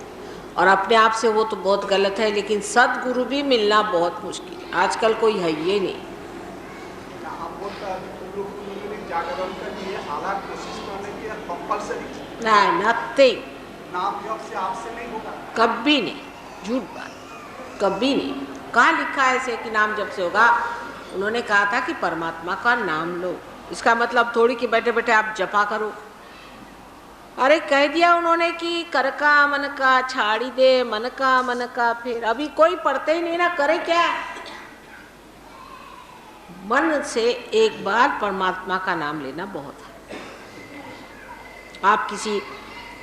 और अपने आप से वो तो बहुत गलत है, लेकिन सतगुरु भी मिलना बहुत मुश्किल है, आजकल कोई है ये नहीं। जागरण के लिए हालात कोशिश करने की कंपलसरी नहीं, नथिंग, नाम जब से आपसे नहीं होगा, कभी नहीं, झूठ बात, कभी नहीं। कहाँ लिखा है ऐसे कि नाम जब से होगा? उन्होंने कहा था कि परमात्मा का नाम लो। इसका मतलब थोड़ी कि बैठे बैठे आप जपा करो। अरे कह दिया उन्होंने कि कर का मन का छाड़ी दे, मन का फिर अभी कोई पढ़ते ही नहीं ना, करे क्या? मन से एक बार परमात्मा का नाम लेना बहुत है। आप किसी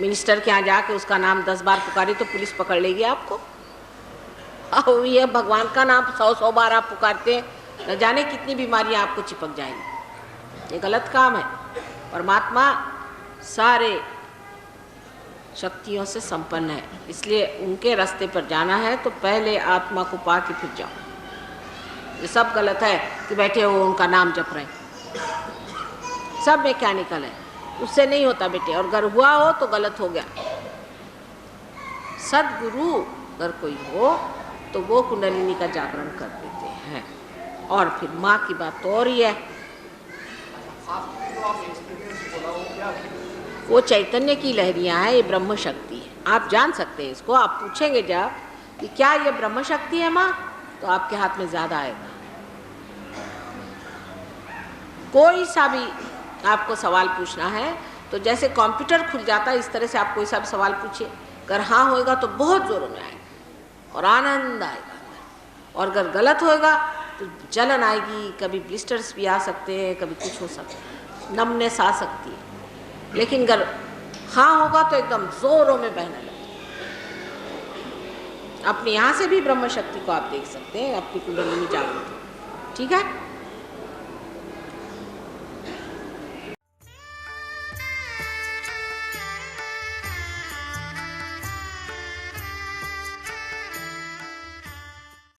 मिनिस्टर के यहाँ जाके उसका नाम 10 बार पुकारे तो पुलिस पकड़ लेगी आपको। और ये भगवान का नाम 100 बार आप पुकारते हैं, न जाने कितनी बीमारियां आपको चिपक जाएंगी। ये गलत काम है। परमात्मा सारे शक्तियों से संपन्न है, इसलिए उनके रास्ते पर जाना है तो पहले आत्मा को पा के फिर जाओ। ये सब गलत है कि बैठे हो उनका नाम जप रहे हैं, सब मैकेनिकल है, उससे नहीं होता बेटे। और अगर हुआ हो तो गलत हो गया। सदगुरु अगर कोई हो तो वो कुंडलिनी का जागरण कर देते हैं। और फिर माँ की बात तो और ही है, वो चैतन्य की लहरियाँ हैं, ये ब्रह्म शक्ति है। आप जान सकते हैं इसको। आप पूछेंगे जब कि क्या ये ब्रह्म शक्ति है माँ, तो आपके हाथ में ज़्यादा आएगा। कोई सा भी आपको सवाल पूछना है तो जैसे कंप्यूटर खुल जाता है इस तरह से आप कोई सा भी सवाल पूछिए। अगर हाँ होएगा तो बहुत जोरों में आएगा और आनंद आएगा, और अगर गलत होएगा तो जलन आएगी, कभी ब्लिस्टर्स भी आ सकते हैं, कभी कुछ हो सकता है, नमनेस आ सकती है। लेकिन अगर हाँ होगा तो एकदम जोरों में बहने लगेगा। अपने यहाँ से भी ब्रह्म शक्ति को आप देख सकते हैं, अपनी कुंडलिनी जागृत। ठीक है।